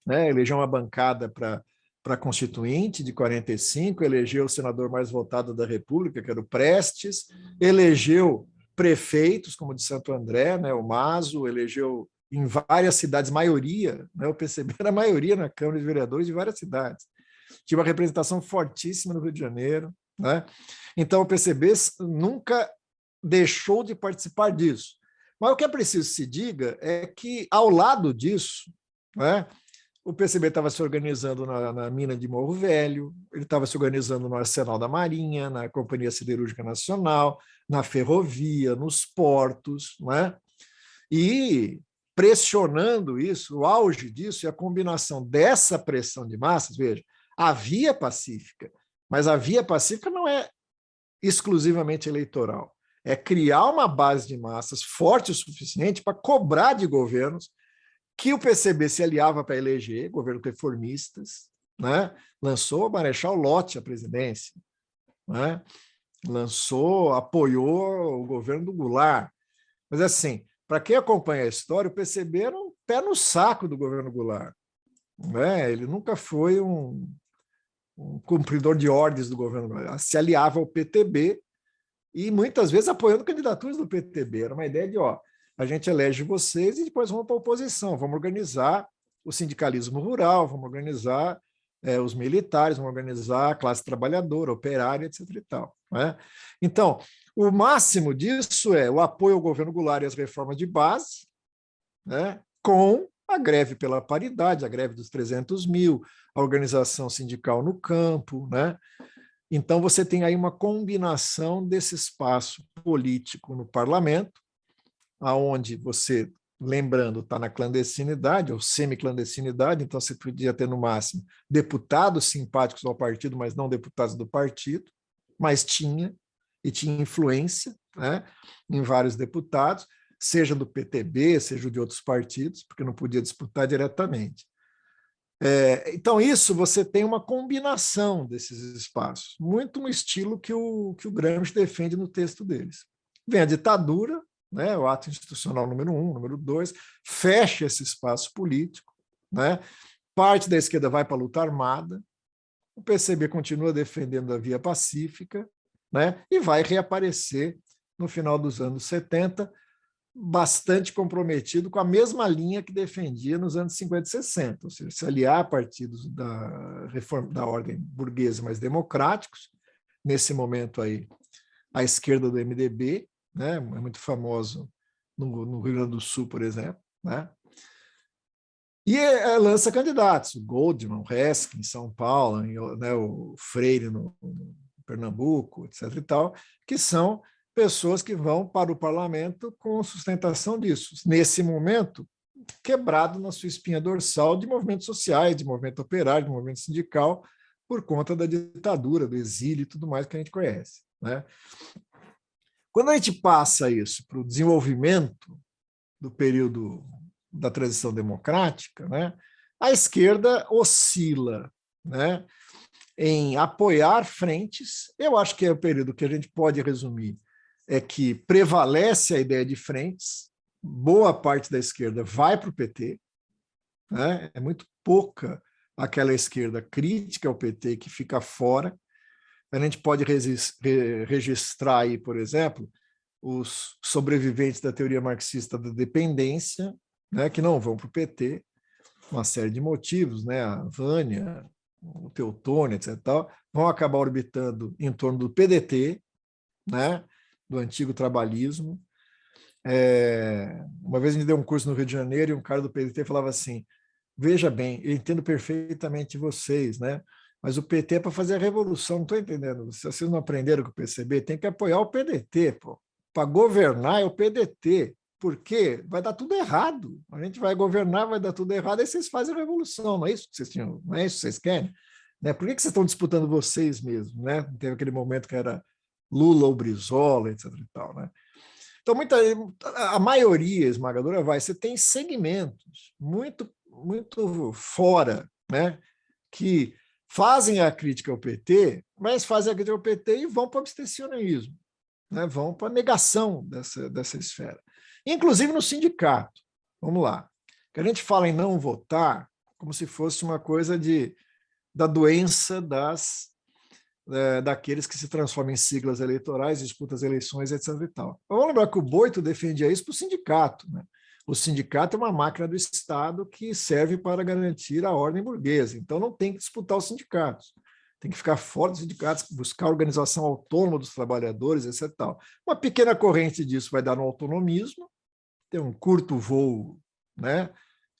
Né? Elegeu uma bancada para a Constituinte de 45, elegeu o senador mais votado da República, que era o Prestes, elegeu prefeitos, como de Santo André, né, o Mazo, elegeu em várias cidades, maioria, né, o PCB era a maioria na Câmara de Vereadores de várias cidades. Tinha uma representação fortíssima no Rio de Janeiro. Né? Então, o PCB nunca deixou de participar disso. Mas o que é preciso se diga é que, ao lado disso, né, o PCB estava se organizando na mina de Morro Velho, ele estava se organizando no Arsenal da Marinha, na Companhia Siderúrgica Nacional, na ferrovia, nos portos, né? E pressionando isso, o auge disso é a combinação dessa pressão de massas. Veja, a via pacífica, mas a via pacífica não é exclusivamente eleitoral, é criar uma base de massas forte o suficiente para cobrar de governos que o PCB se aliava para eleger, governos reformistas, né? Lançou o Marechal Lott à presidência, né? Apoiou o governo do Goulart. Mas, assim, para quem acompanha a história, o PCB era um pé no saco do governo Goulart. Né? Ele nunca foi um cumpridor de ordens do governo Goulart. Se aliava ao PTB e, muitas vezes, apoiando candidaturas do PTB. Era uma ideia de, a gente elege vocês e depois vamos para a oposição, vamos organizar o sindicalismo rural, vamos organizar os militares, vamos organizar a classe trabalhadora, operária, etc. e tal. Né? Então, o máximo disso é o apoio ao governo Goulart e às reformas de base, né, com a greve pela paridade, a greve dos 300 mil, a organização sindical no campo. Né? Então, você tem aí uma combinação desse espaço político no parlamento, aonde você, lembrando, está na clandestinidade ou semi-clandestinidade, então você podia ter, no máximo, deputados simpáticos ao partido, mas não deputados do partido, mas tinha influência, né, em vários deputados, seja do PTB, seja de outros partidos, porque não podia disputar diretamente. Então, isso você tem uma combinação desses espaços, muito no estilo que o Gramsci defende no texto deles. Vem a ditadura, né, o ato institucional número 1, número 2, fecha esse espaço político, né, parte da esquerda vai para a luta armada, o PCB continua defendendo a via pacífica, né, e vai reaparecer no final dos anos 70, bastante comprometido com a mesma linha que defendia nos anos 50 e 60, ou seja, se aliar a partidos da ordem burguesa mais democráticos, nesse momento aí, a esquerda do MDB, né, é muito famoso no Rio Grande do Sul, por exemplo, né? E lança candidatos, o Goldman, o Reskin em São Paulo, né, o Freire no Pernambuco, etc. e tal, que são pessoas que vão para o parlamento com sustentação disso. Nesse momento, quebrado na sua espinha dorsal de movimentos sociais, de movimento operário, de movimento sindical, por conta da ditadura, do exílio e tudo mais que a gente conhece. Né? Quando a gente passa isso para o desenvolvimento do período da transição democrática, né, a esquerda oscila, né, em apoiar frentes. Eu acho que é o período que a gente pode resumir, é que prevalece a ideia de frentes, boa parte da esquerda vai para o PT, né, é muito pouca aquela esquerda crítica ao PT que fica fora. A gente pode registrar aí, por exemplo, os sobreviventes da teoria marxista da dependência, né, que não vão para o PT, uma série de motivos, né, a Vânia, o Teotônio, etc. Tal, vão acabar orbitando em torno do PDT, né, do antigo trabalhismo. Uma vez a gente deu um curso no Rio de Janeiro e um cara do PDT falava assim: veja bem, eu entendo perfeitamente vocês, né? Mas o PT é para fazer a revolução, não estou entendendo. Se vocês não aprenderam com o PCB, tem que apoiar o PDT, pô. Para governar é o PDT. Por quê? Vai dar tudo errado. A gente vai governar, vai dar tudo errado, aí vocês fazem a revolução, não é isso que vocês tinham, não é isso que vocês querem? Né? Por que vocês estão disputando vocês mesmos? Né? Teve aquele momento que era Lula ou Brizola, etc. E tal, né? Então, a maioria esmagadora você tem segmentos muito fora, né, que fazem a crítica ao PT, mas fazem a crítica ao PT e vão para o abstencionismo, né, vão para a negação dessa esfera. Inclusive no sindicato. Vamos lá. Que a gente fala em não votar como se fosse uma coisa da doença daqueles que se transformam em siglas eleitorais, disputam as eleições, etc. E tal. Vamos lembrar que o Boito defendia isso para o sindicato, né? O sindicato é uma máquina do Estado que serve para garantir a ordem burguesa. Então, não tem que disputar os sindicatos. Tem que ficar fora dos sindicatos, buscar a organização autônoma dos trabalhadores, etc. Tal. Uma pequena corrente disso vai dar no autonomismo, tem um curto voo, né?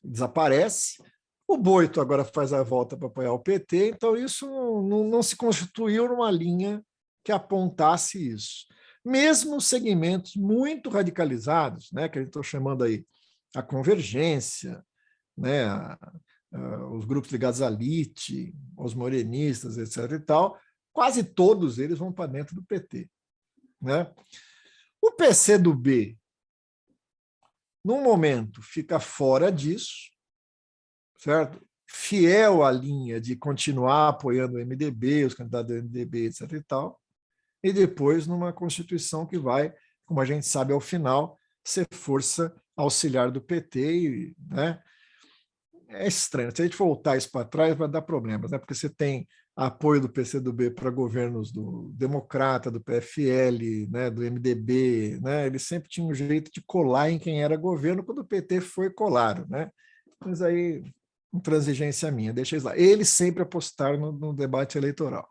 Desaparece. O Boito agora faz a volta para apoiar o PT, então isso não se constituiu numa linha que apontasse isso. Mesmo segmentos muito radicalizados, né, que a gente está chamando aí a convergência, né, os grupos ligados à elite, aos morenistas, etc. e tal, quase todos eles vão para dentro do PT. Né? O PCdoB, num momento, fica fora disso, certo? Fiel à linha de continuar apoiando o MDB, os candidatos do MDB, etc. e tal, e depois numa Constituição que vai, como a gente sabe, ao final, ser força auxiliar do PT, né? É estranho. Se a gente voltar isso para trás, vai dar problemas, né? Porque você tem apoio do PCdoB para governos do Democrata, do PFL, né? Do MDB, né? Eles sempre tinham um jeito de colar em quem era governo, quando o PT foi colaram, né? Mas aí, intransigência minha, deixa eles lá. Eles sempre apostaram no debate eleitoral.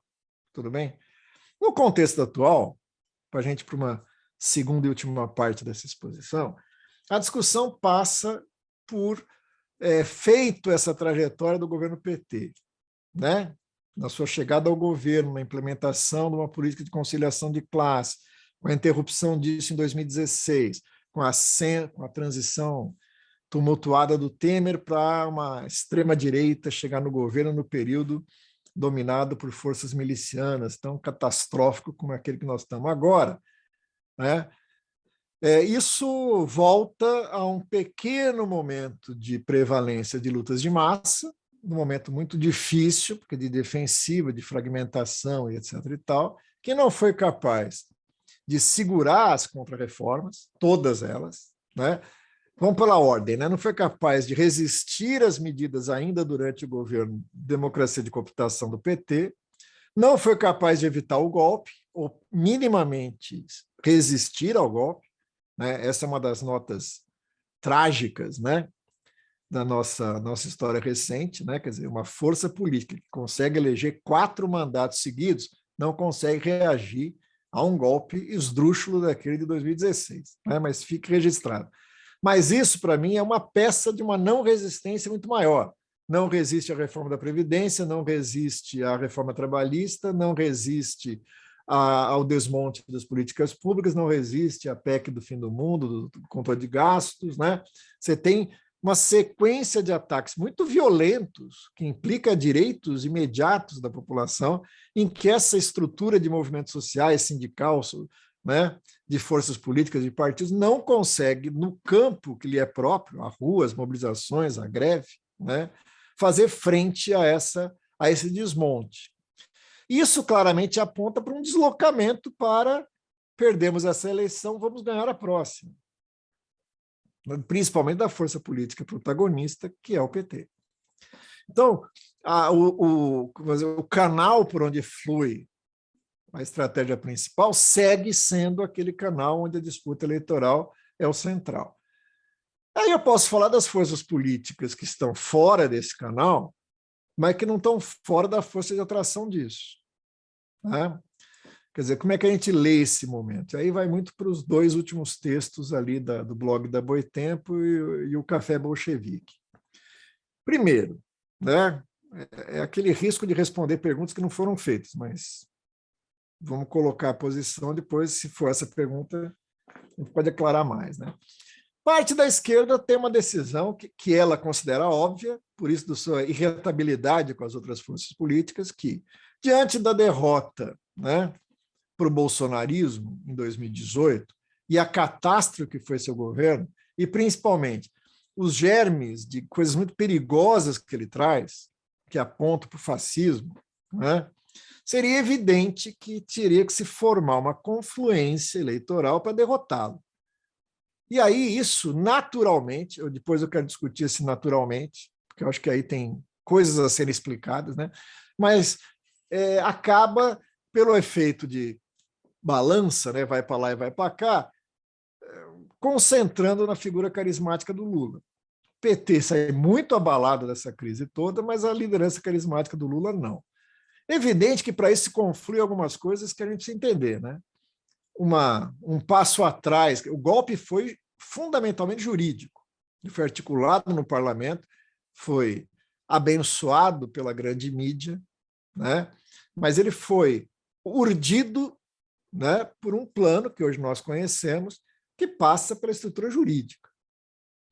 Tudo bem? No contexto atual, para a gente ir para uma segunda e última parte dessa exposição, a discussão passa por feito essa trajetória do governo PT, né? Na sua chegada ao governo, na implementação de uma política de conciliação de classe, com a interrupção disso em 2016, com a transição tumultuada do Temer para uma extrema-direita chegar no governo no período dominado por forças milicianas, tão catastrófico como aquele que nós estamos agora, né? Isso volta a um pequeno momento de prevalência de lutas de massa, um momento muito difícil, porque de defensiva, de fragmentação e etc. e tal, que não foi capaz de segurar as contrarreformas, todas elas, né? Vamos pela ordem, né? Não foi capaz de resistir às medidas ainda durante o governo Democracia de Cooptação do PT, não foi capaz de evitar o golpe, ou minimamente resistir ao golpe, né? Essa é uma das notas trágicas, né, da nossa história recente, né? Quer dizer, uma força política que consegue eleger 4 mandatos seguidos não consegue reagir a um golpe esdrúxulo daquele de 2016, né? Mas fique registrado. Mas isso, para mim, é uma peça de uma não resistência muito maior. Não resiste à reforma da Previdência, não resiste à reforma trabalhista, não resiste ao desmonte das políticas públicas, não resiste à PEC do fim do mundo, do controle de gastos, né? Você tem uma sequência de ataques muito violentos que implica direitos imediatos da população, em que essa estrutura de movimentos sociais, sindical, né, de forças políticas, de partidos, não consegue, no campo que lhe é próprio, a rua, as mobilizações, a greve, né, fazer frente a esse desmonte. Isso claramente aponta para um deslocamento para perdemos essa eleição, vamos ganhar a próxima. Principalmente da força política protagonista, que é o PT. Então, o canal por onde flui a estratégia principal segue sendo aquele canal onde a disputa eleitoral é o central. Aí eu posso falar das forças políticas que estão fora desse canal, mas que não estão fora da força de atração disso, né? Quer dizer, como é que a gente lê esse momento? Aí vai muito para os dois últimos textos ali do blog da Boitempo e o Café Bolchevique. Primeiro, né, é aquele risco de responder perguntas que não foram feitas, mas vamos colocar a posição depois, se for essa pergunta, a gente pode aclarar mais, né? Parte da esquerda tem uma decisão que ela considera óbvia, por isso da sua irritabilidade com as outras forças políticas, que, diante da derrota, né, para o bolsonarismo em 2018 e a catástrofe que foi seu governo, e principalmente os germes de coisas muito perigosas que ele traz, que apontam para o fascismo, né, seria evidente que teria que se formar uma confluência eleitoral para derrotá-lo. E aí isso, naturalmente, depois eu quero discutir esse naturalmente, porque eu acho que aí tem coisas a serem explicadas, né, mas acaba, pelo efeito de balança, né, vai para lá e vai para cá, concentrando na figura carismática do Lula. O PT sai muito abalado dessa crise toda, mas a liderança carismática do Lula não. É evidente que para isso se confluem algumas coisas que a gente precisa entender, né? Um passo atrás, o golpe foi fundamentalmente jurídico, ele foi articulado no parlamento, foi abençoado pela grande mídia, né? Mas ele foi urdido, né, por um plano que hoje nós conhecemos, que passa pela estrutura jurídica,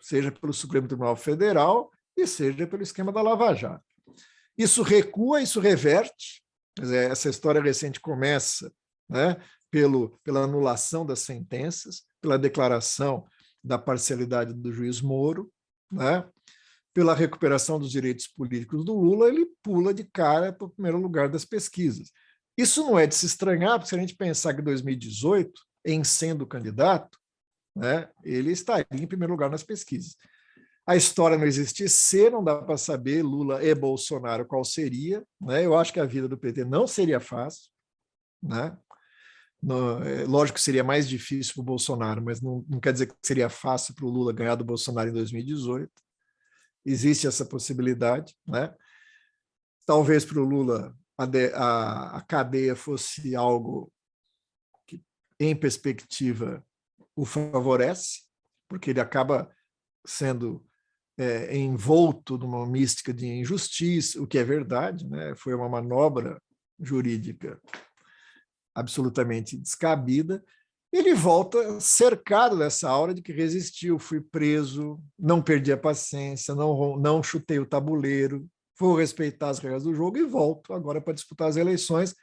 seja pelo Supremo Tribunal Federal e seja pelo esquema da Lava Jato. Isso recua, isso reverte, quer dizer, essa história recente começa, né, pela anulação das sentenças, pela declaração da parcialidade do juiz Moro, né, pela recuperação dos direitos políticos do Lula, ele pula de cara para o primeiro lugar das pesquisas. Isso não é de se estranhar, porque se a gente pensar que em 2018, em sendo candidato, né, ele estaria em primeiro lugar nas pesquisas. A história não existe ser, não dá para saber Lula e Bolsonaro qual seria, né? Eu acho que a vida do PT não seria fácil, né? Lógico que seria mais difícil para o Bolsonaro, mas não quer dizer que seria fácil para o Lula ganhar do Bolsonaro em 2018. Existe essa possibilidade, né? Talvez para o Lula a cadeia fosse algo que, em perspectiva, o favorece, porque ele acaba sendo envolto numa mística de injustiça, o que é verdade, né? Foi uma manobra jurídica absolutamente descabida. Ele volta cercado dessa aura de que resistiu, fui preso, não perdi a paciência, não chutei o tabuleiro, vou respeitar as regras do jogo e volto agora para disputar as eleições,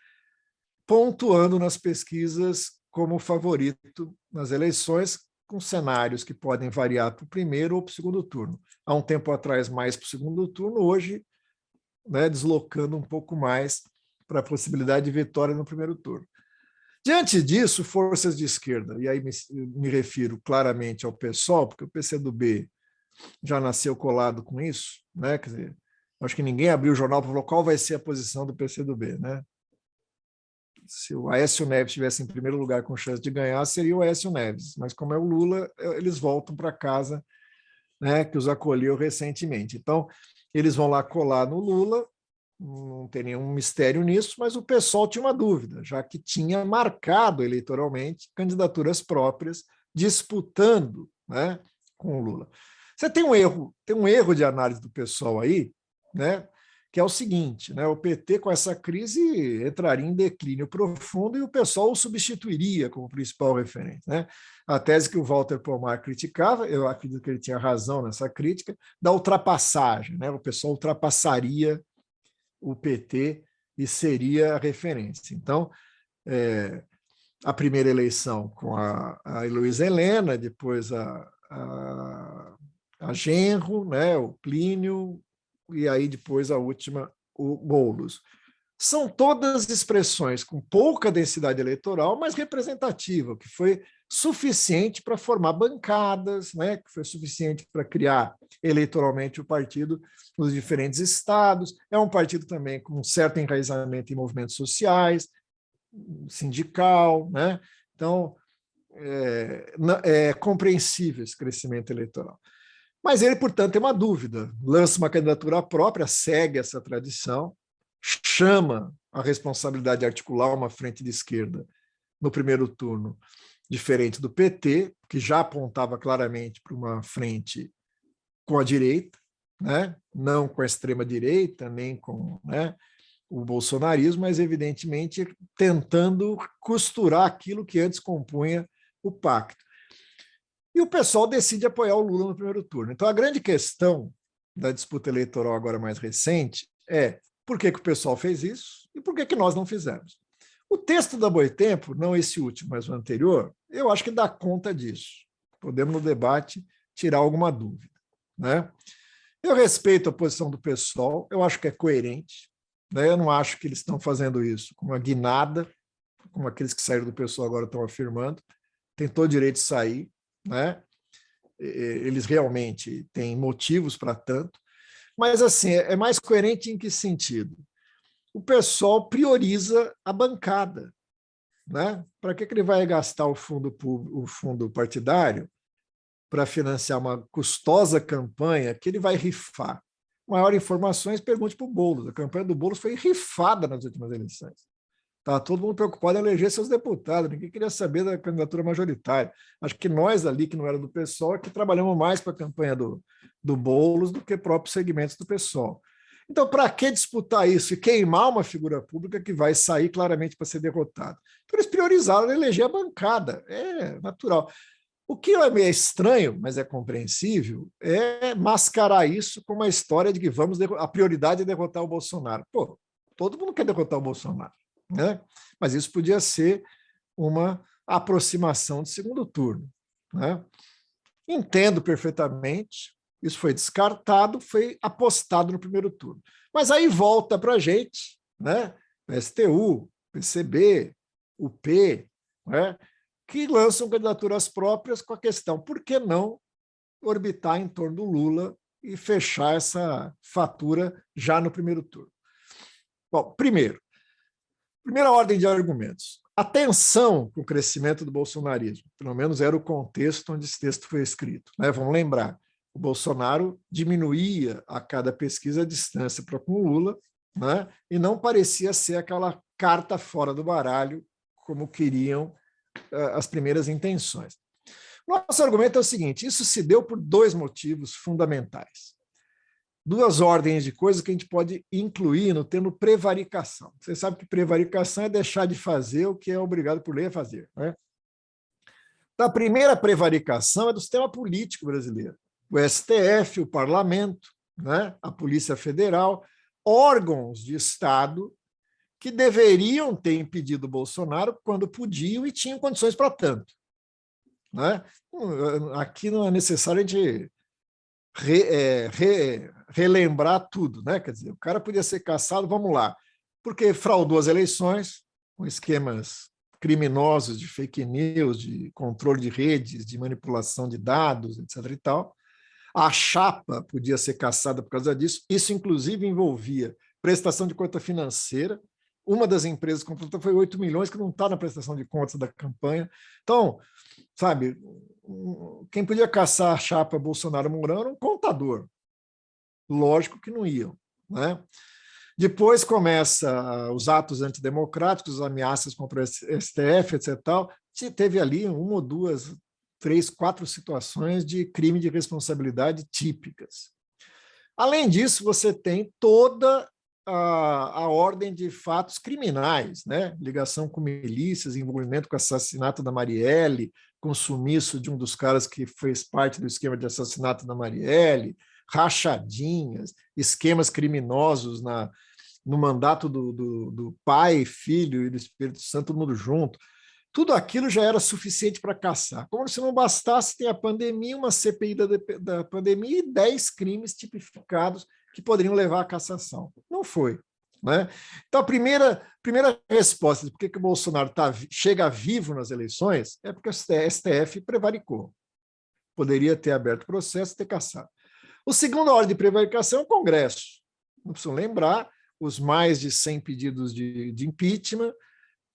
pontuando nas pesquisas como favorito nas eleições, com cenários que podem variar para o primeiro ou para o segundo turno. Há um tempo atrás, mais para o segundo turno, hoje, né, deslocando um pouco mais para a possibilidade de vitória no primeiro turno. Diante disso, forças de esquerda, e aí me refiro claramente ao PSOL, porque o PCdoB já nasceu colado com isso, né? Quer dizer, acho que ninguém abriu o jornal para falar qual vai ser a posição do PCdoB, né? Se o Aécio Neves estivesse em primeiro lugar com chance de ganhar, seria o Aécio Neves, mas como é o Lula, eles voltam para casa, né, que os acolheu recentemente. Então, eles vão lá colar no Lula, não tem nenhum mistério nisso, mas o PSOL tinha uma dúvida, já que tinha marcado eleitoralmente candidaturas próprias, disputando, né, com o Lula. Você tem um erro de análise do PSOL aí, né, que é o seguinte, né, o PT com essa crise entraria em declínio profundo e o PSOL o substituiria como principal referente, né? A tese que o Walter Pomar criticava, eu acredito que ele tinha razão nessa crítica, da ultrapassagem, né? O PSOL ultrapassaria o PT e seria a referência. Então, a primeira eleição com a Heloísa Helena, depois a Genro, né, o Plínio, e aí depois a última, o Boulos. são todas expressões com pouca densidade eleitoral, mas representativa, que foi suficiente para formar bancadas, né, que foi suficiente para criar eleitoralmente o partido nos diferentes estados. É um partido também com um certo enraizamento em movimentos sociais, sindical, né? Então, é compreensível esse crescimento eleitoral. Mas ele, portanto, tem uma dúvida, lança uma candidatura própria, segue essa tradição, chama a responsabilidade de articular uma frente de esquerda no primeiro turno, diferente do PT, que já apontava claramente para uma frente com a direita, né? Não com a extrema-direita, nem com, né, o bolsonarismo, mas, evidentemente, tentando costurar aquilo que antes compunha o pacto. E o pessoal decide apoiar o Lula no primeiro turno. Então, a grande questão da disputa eleitoral agora mais recente é por que o pessoal fez isso e por que nós não fizemos. O texto da Boitempo, não esse último, mas o anterior, eu acho que dá conta disso. Podemos, no debate, tirar alguma dúvida, né? Eu respeito a posição do pessoal, eu acho que é coerente, né? Eu não acho que eles estão fazendo isso com uma guinada, como aqueles que saíram do pessoal agora estão afirmando. Tem todo o direito de sair, né? Eles realmente têm motivos para tanto, mas assim, é mais coerente em que sentido? O pessoal prioriza a bancada, né? Para que ele vai gastar o fundo partidário para financiar uma custosa campanha que ele vai rifar? Maior informações, pergunte para o Boulos. A campanha do Boulos foi rifada nas últimas eleições. Estava todo mundo preocupado em eleger seus deputados, ninguém queria saber da candidatura majoritária. Acho que nós ali, que não era do PSOL, é que trabalhamos mais para a campanha do Boulos do que próprios segmentos do PSOL. Então, para que disputar isso e queimar uma figura pública que vai sair claramente para ser derrotada? Então, eles priorizaram eleger a bancada, é natural. O que é meio estranho, mas é compreensível, é mascarar isso com uma história de que a prioridade é derrotar o Bolsonaro. Pô, todo mundo quer derrotar o Bolsonaro, né? Mas isso podia ser uma aproximação de segundo turno, né? Entendo perfeitamente, isso foi descartado, foi apostado no primeiro turno. Mas aí volta para a gente, né? STU, PCB, UP, né? Que lançam candidaturas próprias com a questão: por que não orbitar em torno do Lula e fechar essa fatura já no primeiro turno? Bom, primeira ordem de argumentos. Atenção com o crescimento do bolsonarismo, pelo menos era o contexto onde esse texto foi escrito, né? Vamos lembrar, o Bolsonaro diminuía a cada pesquisa a distância para com o Lula, né? E não parecia ser aquela carta fora do baralho como queriam as primeiras intenções. Nosso argumento é o seguinte: isso se deu por dois motivos fundamentais. Duas ordens de coisas que a gente pode incluir no termo prevaricação. Você sabe que prevaricação é deixar de fazer o que é obrigado por lei a fazer, né? Então, a primeira prevaricação é do sistema político brasileiro. O STF, o Parlamento, né? A Polícia Federal, órgãos de Estado que deveriam ter impedido o Bolsonaro quando podiam e tinham condições para tanto, né? Aqui não é necessário a gente relembrar tudo, né? Quer dizer, o cara podia ser cassado, vamos lá, porque fraudou as eleições com esquemas criminosos de fake news, de controle de redes, de manipulação de dados, etc. e tal. A chapa podia ser cassada por causa disso. Isso, inclusive, envolvia prestação de conta financeira. Uma das empresas contratou foi 8 milhões, que não está na prestação de contas da campanha. Então, sabe, quem podia caçar a chapa Bolsonaro-Mourão era um contador. Lógico que não iam, né? Depois começa os atos antidemocráticos, as ameaças contra o STF, etc. Teve ali uma ou duas, 3, 4 situações de crime de responsabilidade típicas. Além disso, você tem toda a ordem de fatos criminais, né? Ligação com milícias, envolvimento com o assassinato da Marielle, com sumiço de um dos caras que fez parte do esquema de assassinato da Marielle, rachadinhas, esquemas criminosos no mandato do Pai, Filho e do Espírito Santo, todo mundo junto. Tudo aquilo já era suficiente para caçar. Como se não bastasse, tem a pandemia, uma CPI da pandemia e 10 crimes tipificados que poderiam levar à cassação. Não foi. né? Então, a primeira resposta de por que o Bolsonaro chega vivo nas eleições é porque o STF prevaricou. Poderia ter aberto processo e ter cassado. O segundo ordem de prevaricação é o Congresso. Não preciso lembrar os mais de 100 pedidos de impeachment,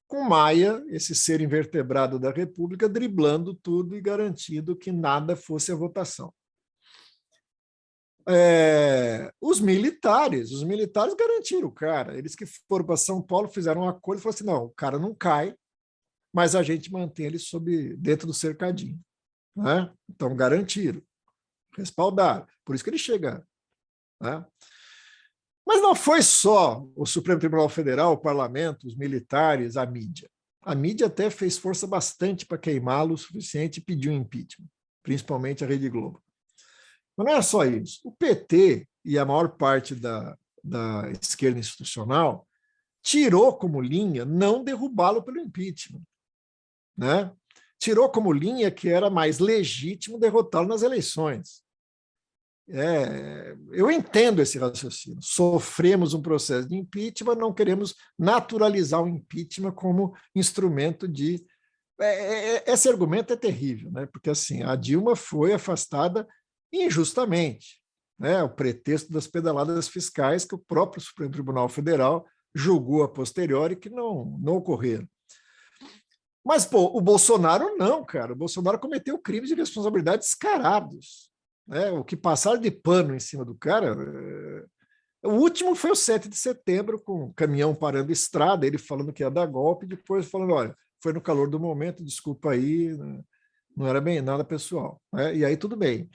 com Maia, esse ser invertebrado da República, driblando tudo e garantindo que nada fosse a votação. Os militares garantiram o cara. Eles que foram para São Paulo fizeram um acordo e falaram assim, não, o cara não cai, mas a gente mantém ele dentro do cercadinho. Né? Então, garantiram, respaldaram. Por isso que ele chega. Né? Mas não foi só o Supremo Tribunal Federal, o parlamento, os militares, a mídia. A mídia até fez força bastante para queimá-lo o suficiente e pediu impeachment, principalmente a Rede Globo. Mas não é só isso. O PT e a maior parte da esquerda institucional tirou como linha não derrubá-lo pelo impeachment. Né? Tirou como linha que era mais legítimo derrotá-lo nas eleições. Eu entendo esse raciocínio. Sofremos um processo de impeachment, não queremos naturalizar o impeachment como instrumento de... Esse argumento é terrível, né? Porque assim, a Dilma foi afastada injustamente, né? O pretexto das pedaladas fiscais que o próprio Supremo Tribunal Federal julgou a posteriori que não ocorreram. Mas, pô, o Bolsonaro não, cara. O Bolsonaro cometeu crimes de responsabilidade descarados. O que passaram de pano em cima do cara... O último foi o 7 de setembro, com o caminhão parando estrada, ele falando que ia dar golpe, depois falando, olha, foi no calor do momento, desculpa aí, não era bem nada pessoal. E aí tudo bem.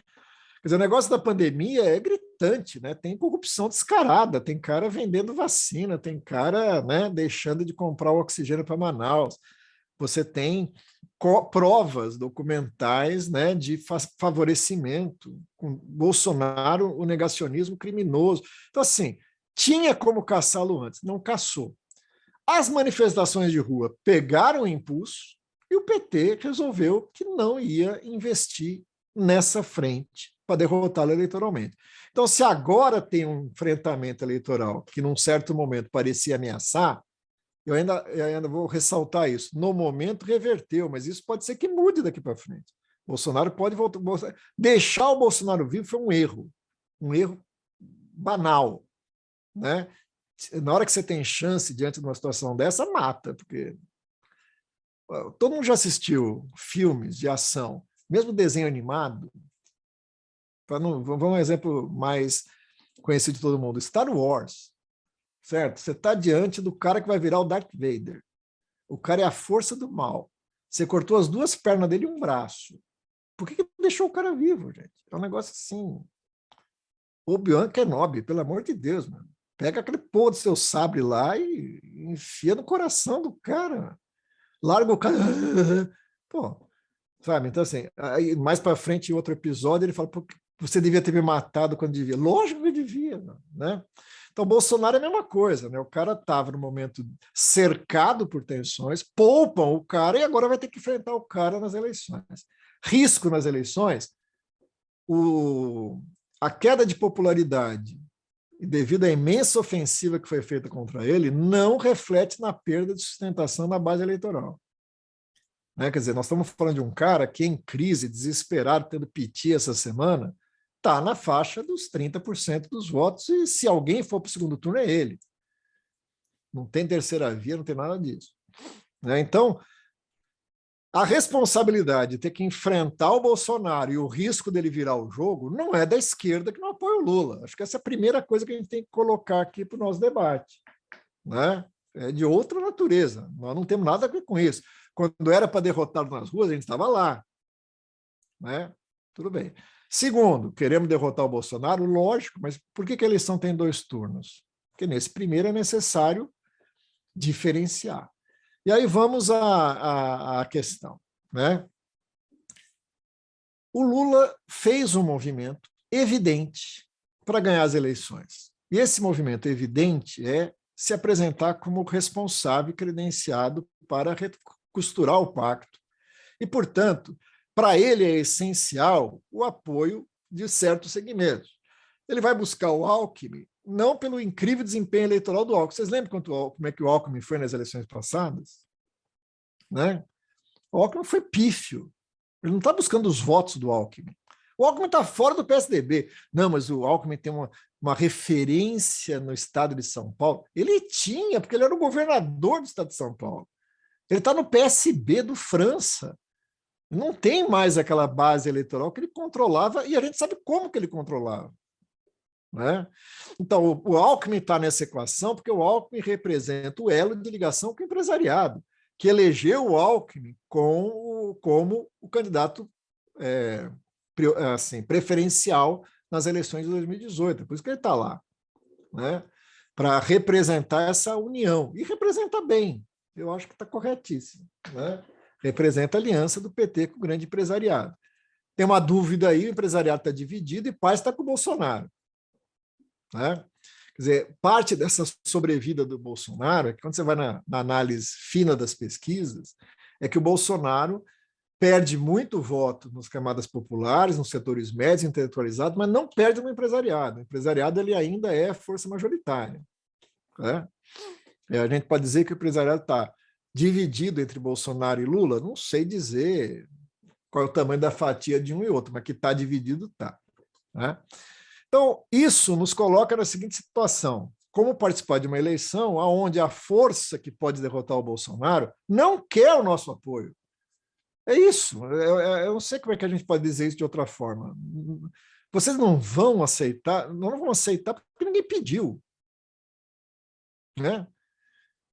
Quer dizer, o negócio da pandemia é gritante, né? Tem corrupção descarada, tem cara vendendo vacina, tem cara, né, deixando de comprar o oxigênio para Manaus. Você tem provas documentais, né, de favorecimento com Bolsonaro, o negacionismo criminoso. Então, assim, tinha como caçá-lo antes, não caçou. As manifestações de rua pegaram impulso e o PT resolveu que não ia investir nessa frente para derrotá-lo eleitoralmente. Então, se agora tem um enfrentamento eleitoral que, num certo momento, parecia ameaçar, eu ainda vou ressaltar isso. No momento, reverteu, mas isso pode ser que mude daqui para frente. Bolsonaro pode voltar. Deixar o Bolsonaro vivo foi um erro banal. Né? Na hora que você tem chance diante de uma situação dessa, mata, porque todo mundo já assistiu filmes de ação, mesmo desenho animado. Vamos um exemplo mais conhecido de todo mundo: Star Wars. Certo? Você está diante do cara que vai virar o Darth Vader. O cara é a força do mal. Você cortou as duas pernas dele e um braço. Por que deixou o cara vivo, gente? É um negócio assim. Obi-Wan Kenobi, pelo amor de Deus, mano. Pega aquele pô do seu sabre lá e enfia no coração do cara. Larga o cara. Pô, sabe? Então, assim, aí, mais para frente, em outro episódio, ele fala: você devia ter me matado quando devia. Lógico que devia, né? Então, Bolsonaro é a mesma coisa, né? O cara estava no momento cercado por tensões, poupam o cara e agora vai ter que enfrentar o cara nas eleições. Risco nas eleições, a queda de popularidade, devido à imensa ofensiva que foi feita contra ele, não reflete na perda de sustentação da base eleitoral. Quer dizer, nós estamos falando de um cara que, em crise, desesperado, tendo piti essa semana, está na faixa dos 30% dos votos, e se alguém for para o segundo turno, é ele. Não tem terceira via, não tem nada disso. Então, a responsabilidade de ter que enfrentar o Bolsonaro e o risco dele virar o jogo não é da esquerda que não apoia o Lula. Acho que essa é a primeira coisa que a gente tem que colocar aqui para o nosso debate. Né? É de outra natureza. Nós não temos nada a ver com isso. Quando era para derrotá-lo nas ruas, a gente estava lá. Né? Tudo bem. Segundo, queremos derrotar o Bolsonaro? Lógico, mas por que a eleição tem 2 turnos? Porque nesse primeiro é necessário diferenciar. E aí vamos à questão. Né? O Lula fez um movimento evidente para ganhar as eleições. E esse movimento evidente é se apresentar como responsável credenciado para costurar o pacto. E, portanto, para ele é essencial o apoio de certos segmentos. Ele vai buscar o Alckmin não pelo incrível desempenho eleitoral do Alckmin. Vocês lembram como é que o Alckmin foi nas eleições passadas? Né? O Alckmin foi pífio. Ele não está buscando os votos do Alckmin. O Alckmin está fora do PSDB. Não, mas o Alckmin tem uma referência no estado de São Paulo. Ele tinha, porque ele era o governador do estado de São Paulo. Ele está no PSB do França. Não tem mais aquela base eleitoral que ele controlava, e a gente sabe como que ele controlava. Né? Então, o Alckmin está nessa equação porque o Alckmin representa o elo de ligação com o empresariado, que elegeu o Alckmin como o candidato assim, preferencial nas eleições de 2018. Por isso que ele está lá, né? Para representar essa união. E representa bem. Eu acho que está corretíssimo. Né? Representa a aliança do PT com o grande empresariado. Tem uma dúvida aí, o empresariado está dividido e Paz está com o Bolsonaro. Né? Quer dizer, parte dessa sobrevida do Bolsonaro é que quando você vai na análise fina das pesquisas, é que o Bolsonaro perde muito voto nas camadas populares, nos setores médios, intelectualizados, mas não perde no empresariado. O empresariado ele ainda é força majoritária. Né? A gente pode dizer que o empresariado está dividido entre Bolsonaro e Lula, não sei dizer qual é o tamanho da fatia de um e outro, mas que está dividido, está. Né? Então, isso nos coloca na seguinte situação: como participar de uma eleição onde a força que pode derrotar o Bolsonaro não quer o nosso apoio. É isso. Eu não sei como é que a gente pode dizer isso de outra forma. Vocês não vão aceitar, não vão aceitar porque ninguém pediu. Né?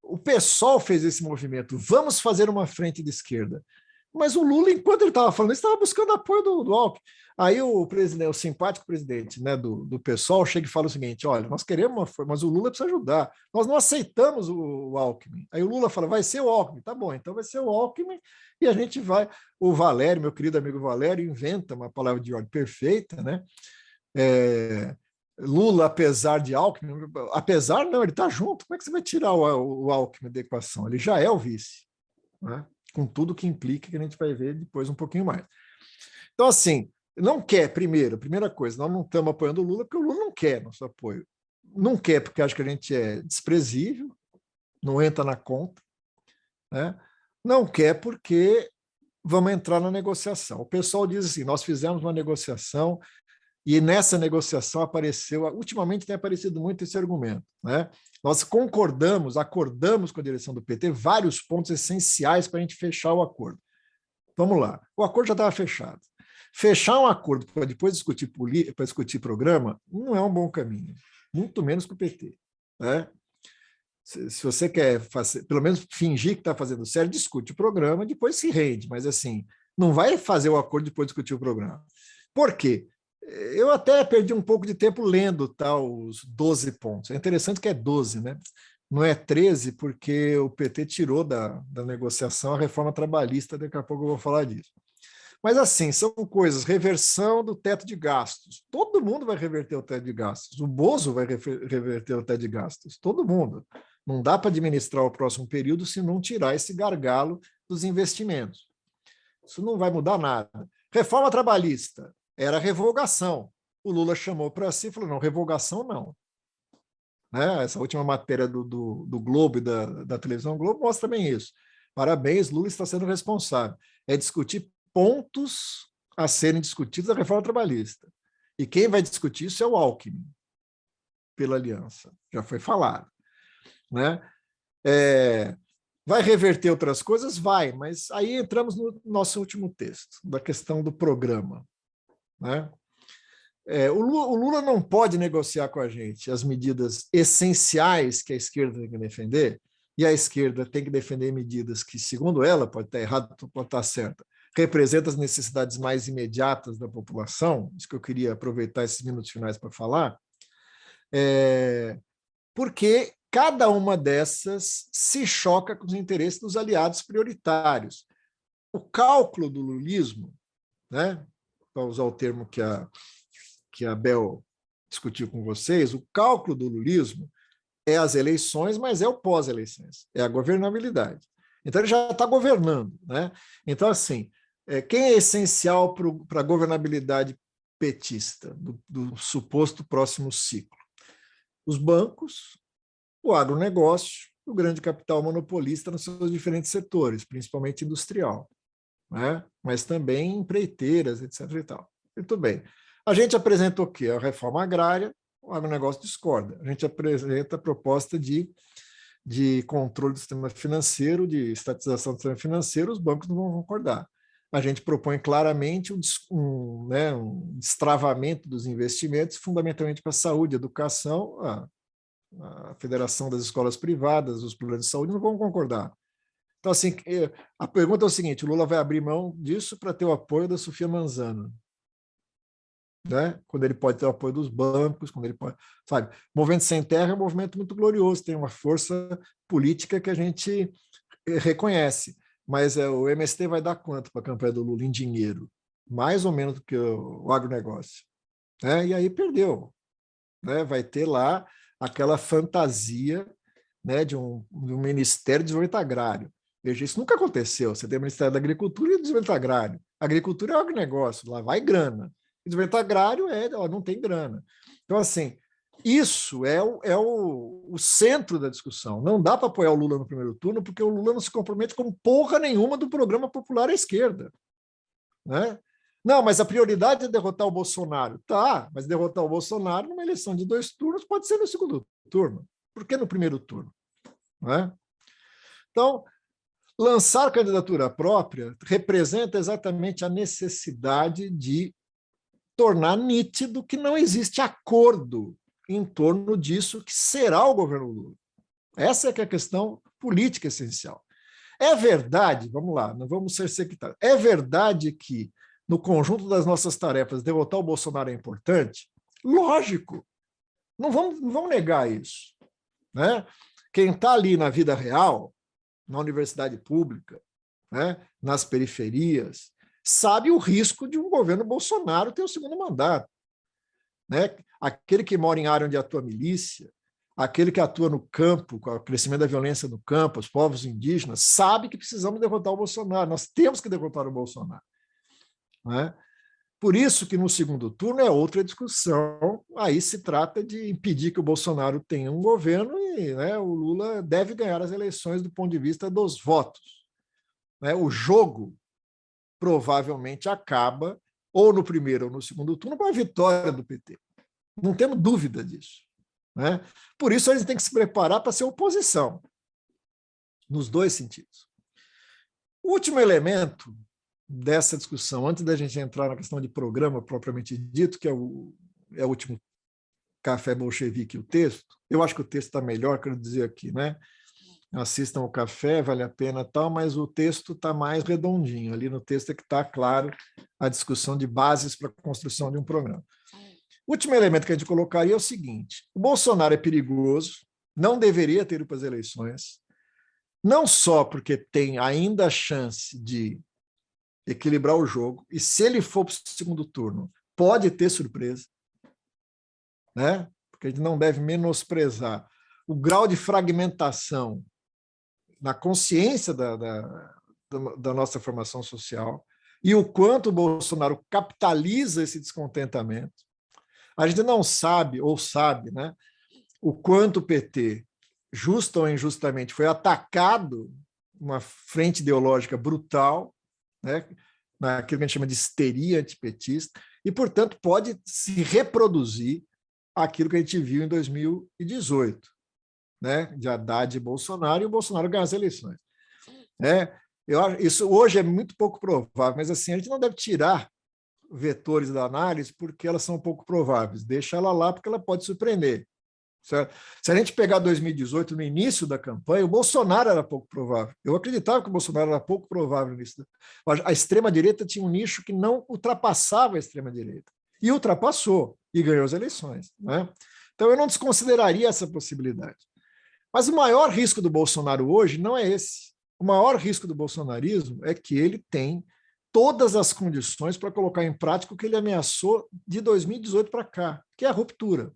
O PSOL fez esse movimento, vamos fazer uma frente de esquerda. Mas o Lula, enquanto ele estava falando isso, estava buscando apoio do Alckmin. Aí o simpático presidente, né, do PSOL chega e fala o seguinte: olha, nós queremos mas o Lula precisa ajudar. Nós não aceitamos o Alckmin. Aí o Lula fala: vai ser o Alckmin. Tá bom, então vai ser o Alckmin e a gente vai. O Valério, meu querido amigo Valério, inventa uma palavra de ordem perfeita, né? Lula, apesar de Alckmin, apesar não, ele está junto. Como é que você vai tirar o Alckmin da equação? Ele já é o vice, né? Com tudo que implica, que a gente vai ver depois um pouquinho mais. Então, assim, não quer, primeira coisa, nós não estamos apoiando o Lula porque o Lula não quer nosso apoio. Não quer porque acha que a gente é desprezível, não entra na conta, né? Não quer porque vamos entrar na negociação. O pessoal diz assim: nós fizemos uma negociação e nessa negociação ultimamente tem aparecido muito esse argumento, né? Nós acordamos com a direção do PT vários pontos essenciais para a gente fechar o acordo. Vamos lá, o acordo já estava fechado. Fechar um acordo para depois discutir programa não é um bom caminho, muito menos com o PT. Né? Se você quer pelo menos fingir que está fazendo sério, discute o programa, depois se rende, mas assim, não vai fazer o acordo depois discutir o programa. Por quê? Eu até perdi um pouco de tempo lendo os 12 pontos. É interessante que é 12, né? Não é 13, porque o PT tirou da negociação a reforma trabalhista, daqui a pouco eu vou falar disso. Mas assim, são coisas: reversão do teto de gastos. Todo mundo vai reverter o teto de gastos. O Bozo vai reverter o teto de gastos. Todo mundo. Não dá para administrar o próximo período se não tirar esse gargalo dos investimentos. Isso não vai mudar nada. Reforma trabalhista. Era revogação. O Lula chamou para si e falou: não, revogação não. Né? Essa última matéria do Globo e da televisão Globo mostra bem isso. Parabéns, Lula está sendo responsável. É discutir pontos a serem discutidos da reforma trabalhista. E quem vai discutir isso é o Alckmin, pela aliança. Já foi falado. Né? Vai reverter outras coisas? Vai, mas aí entramos no nosso último texto, da questão do programa. Né? O Lula não pode negociar com a gente as medidas essenciais que a esquerda tem que defender, e a esquerda tem que defender medidas que, segundo ela, pode estar errado, pode estar certa, representam as necessidades mais imediatas da população. Isso que eu queria aproveitar esses minutos finais para falar, porque cada uma dessas se choca com os interesses dos aliados prioritários. O cálculo do lulismo, né, para usar o termo que a Bel discutiu com vocês, o cálculo do lulismo é as eleições, mas é o pós-eleições, é a governabilidade. Então, ele já está governando. Né? Então, assim, quem é essencial para a governabilidade petista, do suposto próximo ciclo? os bancos, o agronegócio, o grande capital monopolista nos seus diferentes setores, principalmente industrial, né? Mas também empreiteiras, etc. e tal. Muito bem. A gente apresenta o quê? A reforma agrária, o agronegócio discorda. A gente apresenta a proposta de controle do sistema financeiro, de estatização do sistema financeiro, os bancos não vão concordar. A gente propõe claramente um destravamento dos investimentos, fundamentalmente para a saúde, educação, a Federação das Escolas Privadas, os planos de saúde não vão concordar. Então, assim, a pergunta é o seguinte, o Lula vai abrir mão disso para ter o apoio da Sofia Manzano, né? Quando ele pode ter o apoio dos bancos, quando ele pode, sabe? O Movimento Sem Terra é um movimento muito glorioso, tem uma força política que a gente reconhece, mas o MST vai dar quanto para a campanha do Lula em dinheiro? Mais ou menos do que o agronegócio, né? E aí perdeu, né? Vai ter lá aquela fantasia, né, de um Ministério de Desenvolvimento Agrário. Veja, isso nunca aconteceu. Você tem o Ministério da Agricultura e do Desenvolvimento Agrário. A agricultura é o agronegócio, lá vai grana. O desenvolvimento agrário não tem grana. Então, assim, isso é o centro da discussão. Não dá para apoiar o Lula no primeiro turno, porque o Lula não se compromete com porra nenhuma do programa popular à esquerda, né? Não, mas a prioridade é derrotar o Bolsonaro. Tá, mas derrotar o Bolsonaro numa eleição de 2 turnos pode ser no segundo turno. Por que no primeiro turno? Né? Então, lançar candidatura própria representa exatamente a necessidade de tornar nítido que não existe acordo em torno disso que será o governo Lula. Essa é que é a questão política essencial. É verdade, vamos lá, não vamos ser sectários, é verdade que no conjunto das nossas tarefas derrotar o Bolsonaro é importante? Lógico, não vamos negar isso, né? Quem está ali na vida real, na universidade pública, né, nas periferias, sabe o risco de um governo Bolsonaro ter o segundo mandato, né? Aquele que mora em área onde atua a milícia, aquele que atua no campo, com o crescimento da violência no campo, os povos indígenas, sabe que precisamos derrotar o Bolsonaro, nós temos que derrotar o Bolsonaro, né? Por isso que no segundo turno é outra discussão, aí se trata de impedir que o Bolsonaro tenha um governo e, né, o Lula deve ganhar as eleições do ponto de vista dos votos, né? O jogo provavelmente acaba ou no primeiro ou no segundo turno com a vitória do PT. Não temos dúvida disso, né? Por isso eles têm que se preparar para ser oposição, nos dois sentidos. O último elemento dessa discussão, antes da gente entrar na questão de programa propriamente dito, que é o último café bolchevique, o texto, eu acho que o texto está melhor, quero dizer aqui, né? Assistam o café, vale a pena tal, mas o texto está mais redondinho. Ali no texto é que está claro a discussão de bases para a construção de um programa. O último elemento que a gente colocaria é o seguinte: o Bolsonaro é perigoso, não deveria ter ido para as eleições, não só porque tem ainda a chance de equilibrar o jogo, e se ele for para o segundo turno, pode ter surpresa, né? Porque a gente não deve menosprezar o grau de fragmentação na consciência da nossa formação social e o quanto o Bolsonaro capitaliza esse descontentamento. A gente não sabe, ou sabe, né, o quanto o PT, justa ou injustamente, foi atacado numa frente ideológica brutal, né, naquilo que a gente chama de histeria antipetista, e, portanto, pode se reproduzir aquilo que a gente viu em 2018, né, de Haddad e Bolsonaro, e o Bolsonaro ganhar as eleições. Isso hoje é muito pouco provável, mas assim, a gente não deve tirar vetores da análise porque elas são pouco prováveis. Deixa ela lá porque ela pode surpreender. Certo? Se a gente pegar 2018, no início da campanha, o Bolsonaro era pouco provável. Eu acreditava que o Bolsonaro era pouco provável nisso. A extrema-direita tinha um nicho que não ultrapassava a extrema-direita. E ultrapassou, e ganhou as eleições, né? Então eu não desconsideraria essa possibilidade. Mas o maior risco do Bolsonaro hoje não é esse. O maior risco do bolsonarismo é que ele tem todas as condições para colocar em prática o que ele ameaçou de 2018 para cá, que é a ruptura,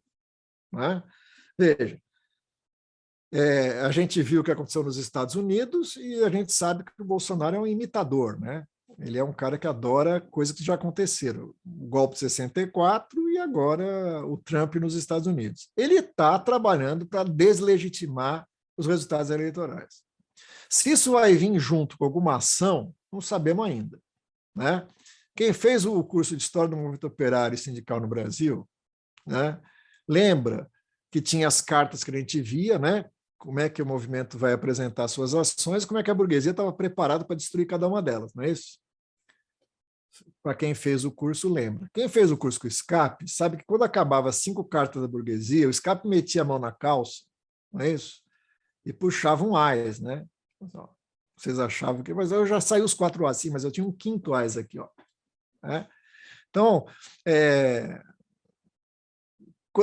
né? Veja, a gente viu o que aconteceu nos Estados Unidos e a gente sabe que o Bolsonaro é um imitador, né? Ele é um cara que adora coisas que já aconteceram. O golpe de 64 e agora o Trump nos Estados Unidos. Ele está trabalhando para deslegitimar os resultados eleitorais. Se isso vai vir junto com alguma ação, não sabemos ainda, né? Quem fez o curso de História do Movimento Operário e Sindical no Brasil, né, lembra que tinha as cartas que a gente via, né? Como é que o movimento vai apresentar suas ações, como é que a burguesia estava preparada para destruir cada uma delas, não é isso? Para quem fez o curso, lembra. Quem fez o curso com o SCAP sabe que quando acabava 5 cartas da burguesia, o SCAP metia a mão na calça, não é isso? E puxava um AIS, né? Vocês achavam que... Mas eu já saí os 4 As, sim, mas eu tinha um 5º AIS aqui, ó. Né? Então,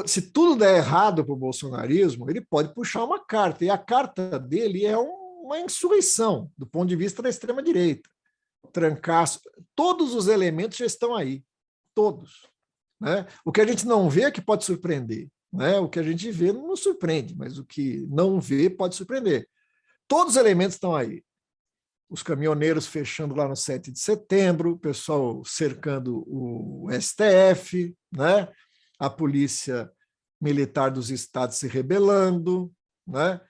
se tudo der errado para o bolsonarismo, ele pode puxar uma carta, e a carta dele é uma insurreição, do ponto de vista da extrema-direita. Trancaço, todos os elementos já estão aí, todos. Né? O que a gente não vê é que pode surpreender. Né? O que a gente vê não nos surpreende, mas o que não vê pode surpreender. Todos os elementos estão aí. Os caminhoneiros fechando lá no 7 de setembro, o pessoal cercando o STF, né? A polícia militar dos estados se rebelando, né?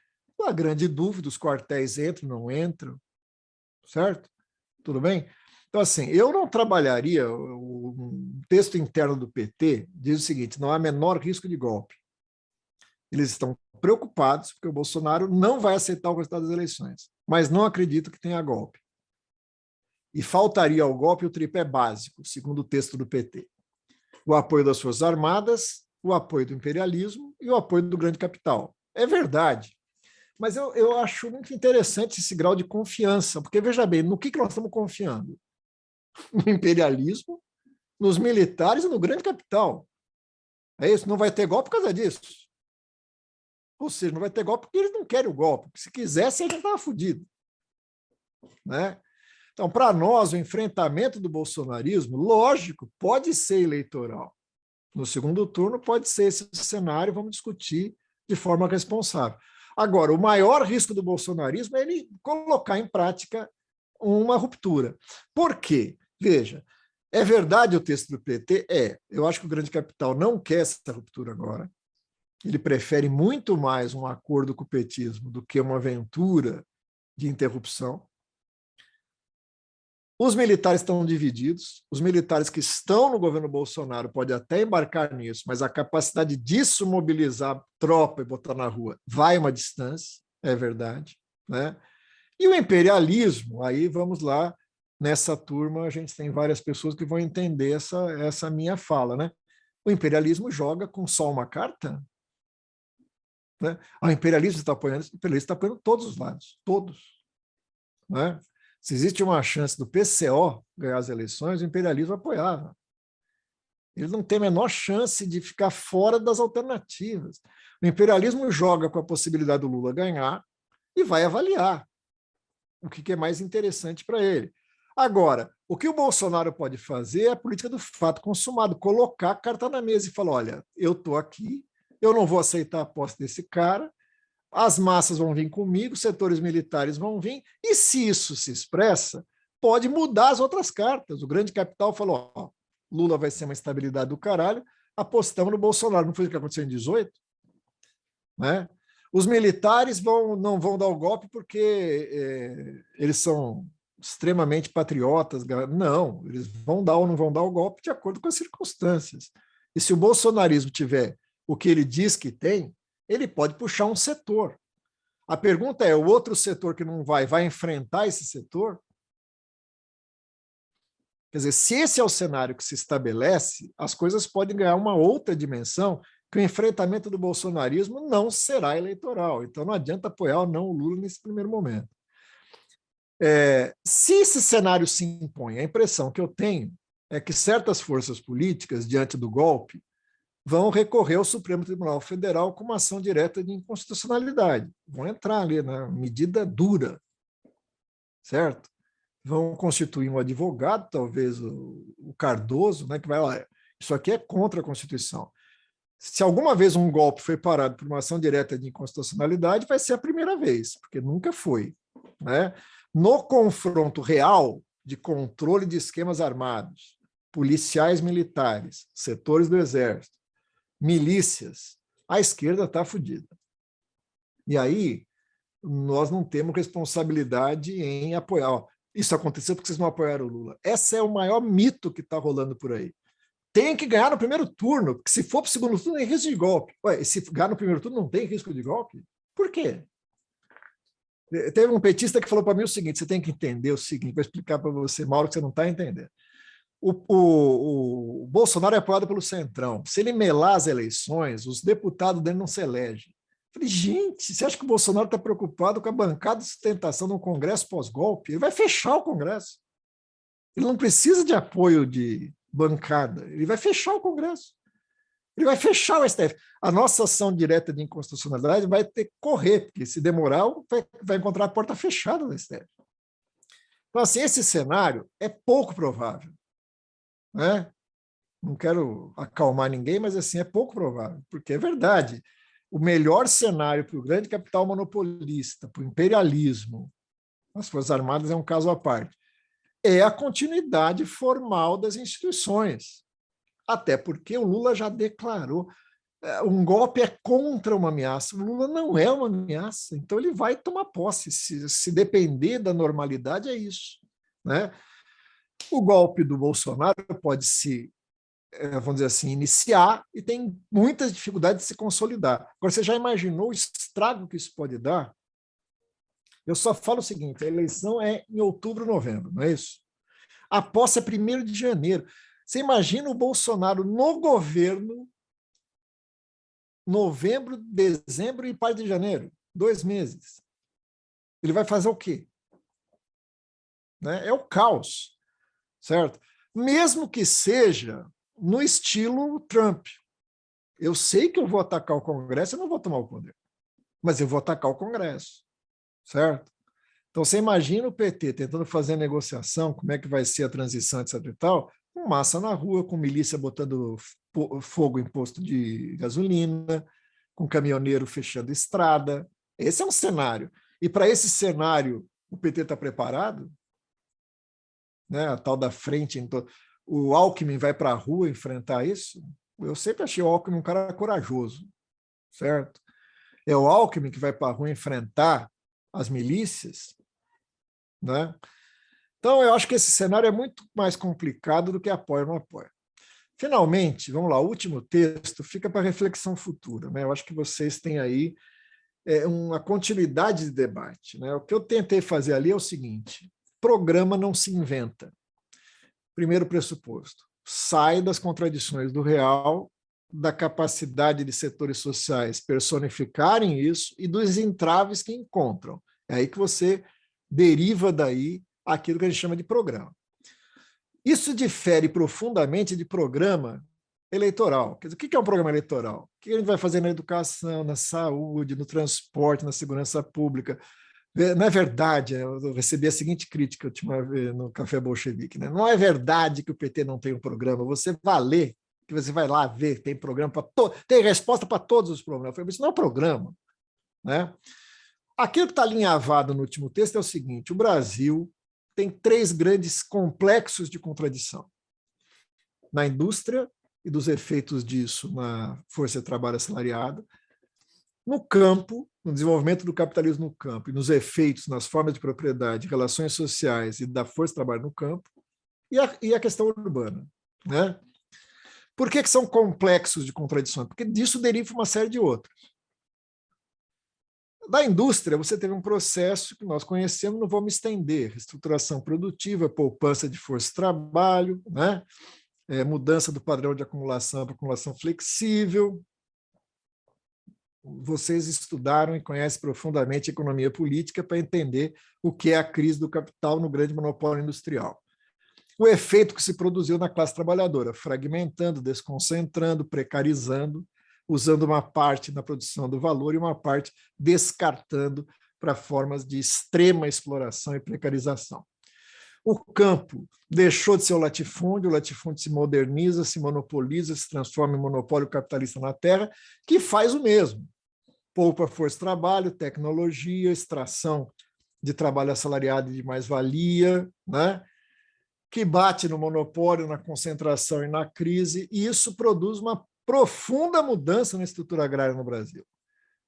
A grande dúvida, os quartéis entram, não entram, certo? Tudo bem? Então, assim, eu não trabalharia, o texto interno do PT diz o seguinte, não há menor risco de golpe. Eles estão preocupados porque o Bolsonaro não vai aceitar o resultado das eleições, mas não acredito que tenha golpe. E faltaria ao golpe o tripé básico, segundo o texto do PT. O apoio das Forças Armadas, o apoio do imperialismo e o apoio do grande capital. É verdade, mas eu acho muito interessante esse grau de confiança, porque, veja bem, no que nós estamos confiando? No imperialismo, nos militares e no grande capital. É isso, não vai ter golpe por causa disso. Ou seja, não vai ter golpe porque eles não querem o golpe. Se quisesse, a gente estava fodido. Né? Então, para nós, o enfrentamento do bolsonarismo, lógico, pode ser eleitoral. No segundo turno, pode ser esse cenário, vamos discutir de forma responsável. Agora, o maior risco do bolsonarismo é ele colocar em prática uma ruptura. Por quê? Veja, é verdade o texto do PT? Eu acho que o grande capital não quer essa ruptura agora. Ele prefere muito mais um acordo com o petismo do que uma aventura de interrupção. Os militares estão divididos, os militares que estão no governo Bolsonaro podem até embarcar nisso, mas a capacidade disso mobilizar tropa e botar na rua vai uma distância, é verdade. Né? E o imperialismo, aí vamos lá, nessa turma a gente tem várias pessoas que vão entender essa minha fala. Né? O imperialismo joga com só uma carta? Né? O imperialismo está apoiando todos os lados, todos. Né? Se existe uma chance do PCO ganhar as eleições, o imperialismo apoiava. Ele não tem a menor chance de ficar fora das alternativas. O imperialismo joga com a possibilidade do Lula ganhar e vai avaliar o que é mais interessante para ele. Agora, o que o Bolsonaro pode fazer é a política do fato consumado, colocar a carta na mesa e falar, olha, eu estou aqui, eu não vou aceitar a posse desse cara, as massas vão vir comigo, os setores militares vão vir, e se isso se expressa, pode mudar as outras cartas. O grande capital falou, ó, Lula vai ser uma estabilidade do caralho, apostamos no Bolsonaro. Não foi o que aconteceu em 18? Né? Os militares não vão dar o golpe porque eles são extremamente patriotas. Não, eles vão dar ou não vão dar o golpe de acordo com as circunstâncias. E se o bolsonarismo tiver o que ele diz que tem, ele pode puxar um setor. A pergunta é, o outro setor que não vai enfrentar esse setor? Quer dizer, se esse é o cenário que se estabelece, as coisas podem ganhar uma outra dimensão, que o enfrentamento do bolsonarismo não será eleitoral. Então não adianta apoiar ou não o Lula nesse primeiro momento. Se esse cenário se impõe, a impressão que eu tenho é que certas forças políticas, diante do golpe, vão recorrer ao Supremo Tribunal Federal com uma ação direta de inconstitucionalidade. Vão entrar ali na medida dura, certo? Vão constituir um advogado, talvez o Cardoso, né, que vai lá, isso aqui é contra a Constituição. Se alguma vez um golpe foi parado por uma ação direta de inconstitucionalidade, vai ser a primeira vez, porque nunca foi. Né? No confronto real de controle de esquemas armados, policiais militares, setores do exército, milícias, a esquerda está fodida. E aí, nós não temos responsabilidade em apoiar. Ó, isso aconteceu porque vocês não apoiaram o Lula. Esse é o maior mito que está rolando por aí. Tem que ganhar no primeiro turno, porque se for para o segundo turno, tem risco de golpe. Ué, se ganhar no primeiro turno, não tem risco de golpe? Por quê? Teve um petista que falou para mim o seguinte: você tem que entender o seguinte, vou explicar para você, Mauro, que você não está entendendo. O Bolsonaro é apoiado pelo Centrão. Se ele melar as eleições, os deputados dele não se elegem. Falei, gente, você acha que o Bolsonaro está preocupado com a bancada de sustentação no Congresso pós-golpe? Ele vai fechar o Congresso. Ele não precisa de apoio de bancada. Ele vai fechar o Congresso. Ele vai fechar o STF. A nossa ação direta de inconstitucionalidade vai ter que correr, porque se demorar, vai encontrar a porta fechada do STF. Então, assim, esse cenário é pouco provável. Né? Não quero acalmar ninguém, mas assim, é pouco provável, porque é verdade. O melhor cenário para o grande capital monopolista, para o imperialismo, as Forças Armadas é um caso à parte, é a continuidade formal das instituições. Até porque o Lula já declarou, um golpe é contra uma ameaça, o Lula não é uma ameaça, então ele vai tomar posse, se depender da normalidade é isso. Né? O golpe do Bolsonaro pode se, vamos dizer assim, iniciar e tem muitas dificuldades de se consolidar. Agora, você já imaginou o estrago que isso pode dar? Eu só falo o seguinte, a eleição é em outubro, novembro, não é isso? A posse é 1º de janeiro. Você imagina o Bolsonaro no governo, novembro, dezembro e parte de janeiro, 2 meses. Ele vai fazer o quê? Né? É o caos, certo? Mesmo que seja no estilo Trump. Eu sei que eu vou atacar o Congresso, eu não vou tomar o poder, mas eu vou atacar o Congresso, certo? Então, você imagina o PT tentando fazer a negociação, como é que vai ser a transição, etc. e tal, com massa na rua, com milícia botando fogo em posto de gasolina, com caminhoneiro fechando estrada. Esse é um cenário. E para esse cenário, o PT está preparado? Né? A tal da frente. O Alckmin vai para a rua enfrentar isso? Eu sempre achei o Alckmin um cara corajoso, certo? É o Alckmin que vai para a rua enfrentar as milícias, né? Então, eu acho que esse cenário é muito mais complicado do que apoia ou não apoia. Finalmente, vamos lá, o último texto fica para reflexão futura. Né? Eu acho que vocês têm aí uma continuidade de debate. Né? O que eu tentei fazer ali é o seguinte: programa não se inventa. Primeiro pressuposto, sai das contradições do real, da capacidade de setores sociais personificarem isso e dos entraves que encontram. É aí que você deriva daí aquilo que a gente chama de programa. Isso difere profundamente de programa eleitoral. Quer dizer, o que é um programa eleitoral? O que a gente vai fazer na educação, na saúde, no transporte, na segurança pública? Não é verdade, eu recebi a seguinte crítica a última vez no Café Bolchevique, né? Não é verdade que o PT não tem um programa, você vai ler, que você vai lá ver, tem programa para tem resposta para todos os problemas. Eu falei, isso não é um programa. Né? Aquilo que está alinhavado no último texto é o seguinte: o Brasil tem 3 grandes complexos de contradição. Na indústria e dos efeitos disso na força de trabalho assalariada, no campo, no desenvolvimento do capitalismo no campo e nos efeitos nas formas de propriedade, relações sociais e da força de trabalho no campo, e a questão urbana. Né? Por que são complexos de contradições? Porque disso deriva uma série de outros. Da indústria, você teve um processo que nós conhecemos, não vou me estender: reestruturação produtiva, poupança de força de trabalho, né? Mudança do padrão de acumulação para acumulação flexível. Vocês estudaram e conhecem profundamente economia política para entender o que é a crise do capital no grande monopólio industrial. O efeito que se produziu na classe trabalhadora, fragmentando, desconcentrando, precarizando, usando uma parte na produção do valor e uma parte descartando para formas de extrema exploração e precarização. O campo deixou de ser o latifúndio se moderniza, se monopoliza, se transforma em monopólio capitalista na terra, que faz o mesmo. Poupa força de trabalho, tecnologia, extração de trabalho assalariado e de mais-valia, né? que bate no monopólio, na concentração e na crise, e isso produz uma profunda mudança na estrutura agrária no Brasil.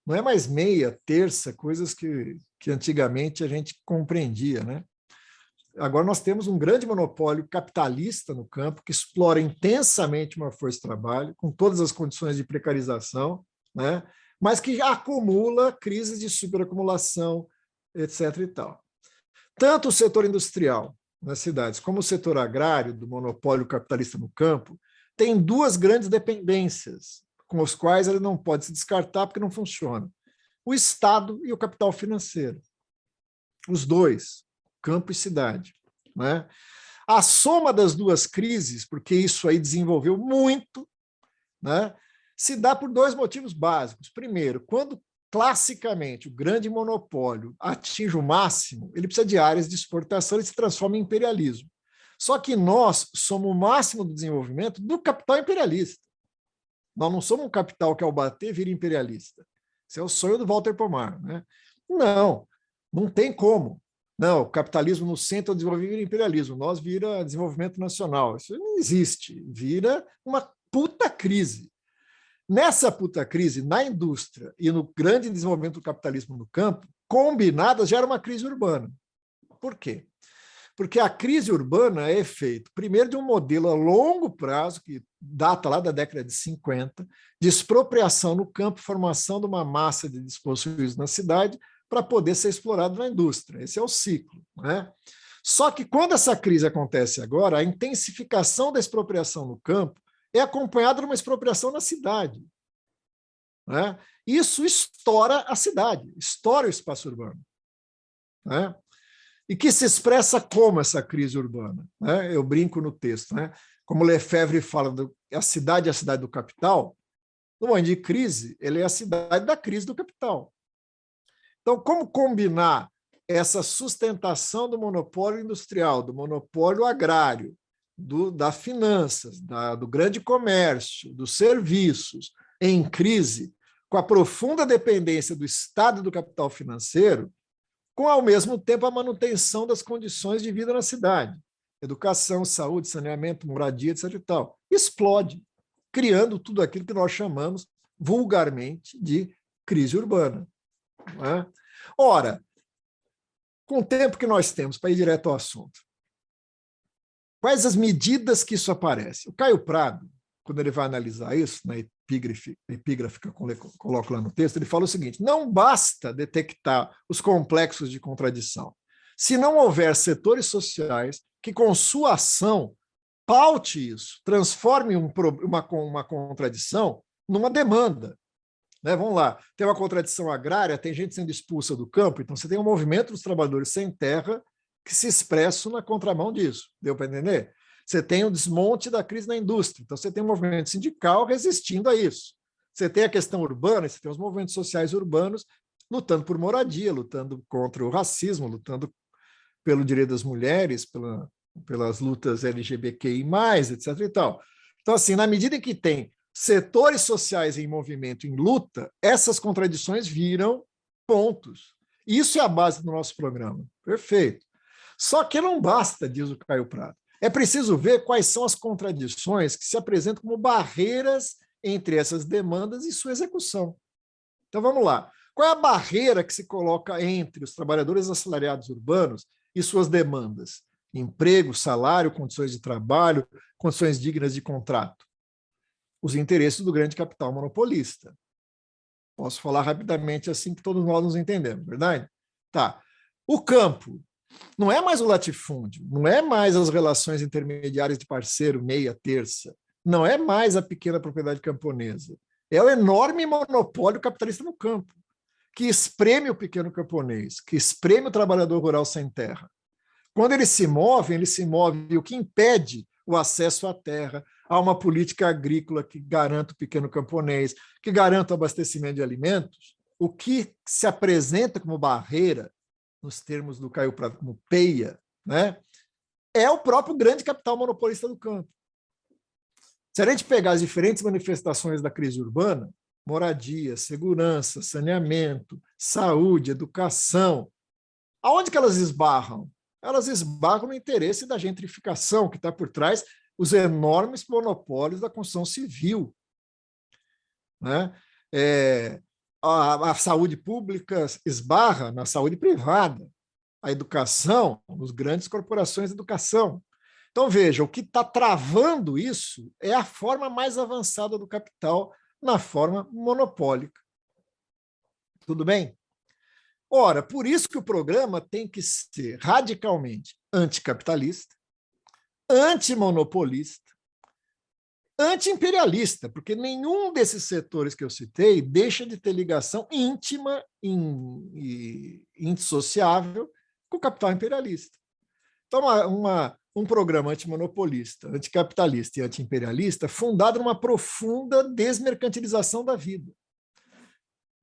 Não é mais meia, terça, coisas que antigamente a gente compreendia, né? Agora nós temos um grande monopólio capitalista no campo que explora intensamente uma força de trabalho, com todas as condições de precarização, né? Mas que acumula crises de superacumulação, etc. e tal. Tanto o setor industrial nas cidades como o setor agrário, do monopólio capitalista no campo, tem duas grandes dependências, com os quais ele não pode se descartar porque não funciona. O Estado e o capital financeiro. Os dois, campo e cidade. Né? A soma das duas crises, porque isso aí desenvolveu muito, né, se dá por dois motivos básicos. Primeiro, quando classicamente o grande monopólio atinge o máximo, ele precisa de áreas de exportação e se transforma em imperialismo. Só que nós somos o máximo do desenvolvimento do capital imperialista. Nós não somos um capital que ao bater vira imperialista. Esse é o sonho do Walter Pomar. Né? Não, não tem como. Não, o capitalismo no centro do desenvolvimento vira imperialismo, nós vira desenvolvimento nacional. Isso não existe, vira uma puta crise. Nessa puta crise, na indústria e no grande desenvolvimento do capitalismo no campo, combinadas gera uma crise urbana. Por quê? Porque a crise urbana é efeito, primeiro, de um modelo a longo prazo, que data lá da década de 50, de expropriação no campo, formação de uma massa de despossuídos na cidade, para poder ser explorado na indústria. Esse é o ciclo. Né? Só que quando essa crise acontece agora, a intensificação da expropriação no campo é acompanhada de uma expropriação na cidade. Né? Isso estoura a cidade, estoura o espaço urbano. Né? E que se expressa como essa crise urbana? Né? Eu brinco no texto. Né? Como Lefebvre fala, a cidade é a cidade do capital, no momento de crise, ele é a cidade da crise do capital. Então, como combinar essa sustentação do monopólio industrial, do monopólio agrário, das finanças, do grande comércio, dos serviços, em crise, com a profunda dependência do Estado e do capital financeiro, com, ao mesmo tempo, a manutenção das condições de vida na cidade, educação, saúde, saneamento, moradia, etc. e tal. Explode, criando tudo aquilo que nós chamamos vulgarmente de crise urbana. Não é? Ora, com o tempo que nós temos para ir direto ao assunto, quais as medidas que isso aparece? O Caio Prado, quando ele vai analisar isso, na epígrafe que eu coloco lá no texto, ele fala o seguinte: não basta detectar os complexos de contradição, se não houver setores sociais que, com sua ação, paute isso, transforme uma contradição numa demanda. Né? Vamos lá, tem uma contradição agrária, tem gente sendo expulsa do campo, então você tem um movimento dos trabalhadores sem terra que se expressa na contramão disso. Deu para entender? Você tem o desmonte da crise na indústria, então você tem um movimento sindical resistindo a isso. Você tem a questão urbana, você tem os movimentos sociais urbanos lutando por moradia, lutando contra o racismo, lutando pelo direito das mulheres, pelas lutas LGBTQI+, etc. e tal. Então, assim, na medida em que tem setores sociais em movimento, em luta, essas contradições viram pontos. Isso é a base do nosso programa. Perfeito. Só que não basta, diz o Caio Prado. É preciso ver quais são as contradições que se apresentam como barreiras entre essas demandas e sua execução. Então, vamos lá. Qual é a barreira que se coloca entre os trabalhadores assalariados urbanos e suas demandas? Emprego, salário, condições de trabalho, condições dignas de contrato. Os interesses do grande capital monopolista. Posso falar rapidamente assim que todos nós nos entendemos, verdade? Tá. O campo não é mais o latifúndio, não é mais as relações intermediárias de parceiro, meia, terça, não é mais a pequena propriedade camponesa. É o enorme monopólio capitalista no campo, que espreme o pequeno camponês, que espreme o trabalhador rural sem terra. Quando eles se movem, e o que impede o acesso à terra, a uma política agrícola que garanta o pequeno camponês, que garanta o abastecimento de alimentos, o que se apresenta como barreira, nos termos do Caio Prado, como peia, né, é o próprio grande capital monopolista do campo. Se a gente pegar as diferentes manifestações da crise urbana, moradia, segurança, saneamento, saúde, educação, aonde que elas esbarram? elas esbarram no interesse da gentrificação, que está por trás os enormes monopólios da construção civil, né? A saúde pública esbarra na saúde privada, a educação, nos grandes corporações de educação. Então, veja, o que está travando isso é a forma mais avançada do capital, na forma monopólica. Tudo bem? Ora, por isso que o programa tem que ser radicalmente anticapitalista, antimonopolista, anti-imperialista, porque nenhum desses setores que eu citei deixa de ter ligação íntima e indissociável com o capital imperialista. Então, um programa antimonopolista, anticapitalista e anti-imperialista fundado numa profunda desmercantilização da vida.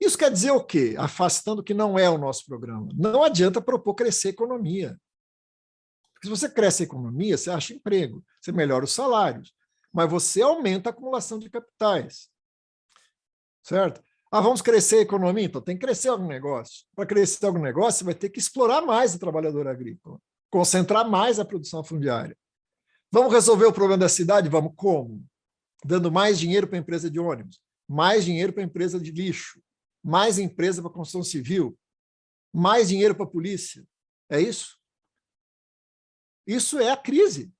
Isso quer dizer o quê? Afastando que não é o nosso programa. Não adianta propor crescer a economia. Porque se você cresce a economia, você acha emprego, você melhora os salários, mas você aumenta a acumulação de capitais. Certo? Vamos crescer a economia? Então tem que crescer algum negócio. Para crescer algum negócio, você vai ter que explorar mais o trabalhador agrícola, concentrar mais a produção fundiária. Vamos resolver o problema da cidade? Vamos como? Dando mais dinheiro para a empresa de ônibus, mais dinheiro para a empresa de lixo, mais empresa para a construção civil, mais dinheiro para a polícia. É isso? Isso é a crise.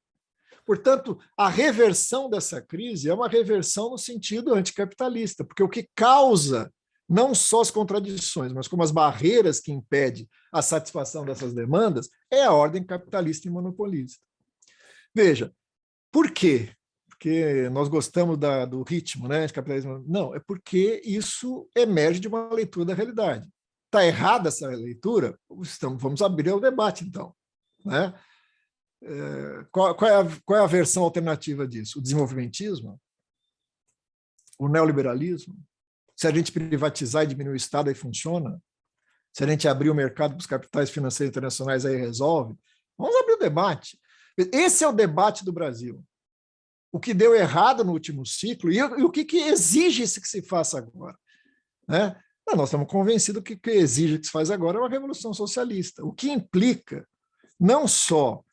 Portanto, a reversão dessa crise é uma reversão no sentido anticapitalista, porque o que causa não só as contradições, mas como as barreiras que impedem a satisfação dessas demandas, é a ordem capitalista e monopolista. Veja, por quê? Porque nós gostamos do ritmo, né, de capitalismo. Não, é porque isso emerge de uma leitura da realidade. Está errada essa leitura? Vamos abrir o debate, então. Né? Qual é a versão alternativa disso? O desenvolvimentismo? O neoliberalismo? Se a gente privatizar e diminuir o Estado, aí funciona? Se a gente abrir o mercado para os capitais financeiros internacionais, aí resolve? Vamos abrir o debate. Esse é o debate do Brasil. O que deu errado no último ciclo e o que exige que se faça agora. Né? Nós estamos convencidos que o que exige que se faz agora é uma revolução socialista, o que implica não só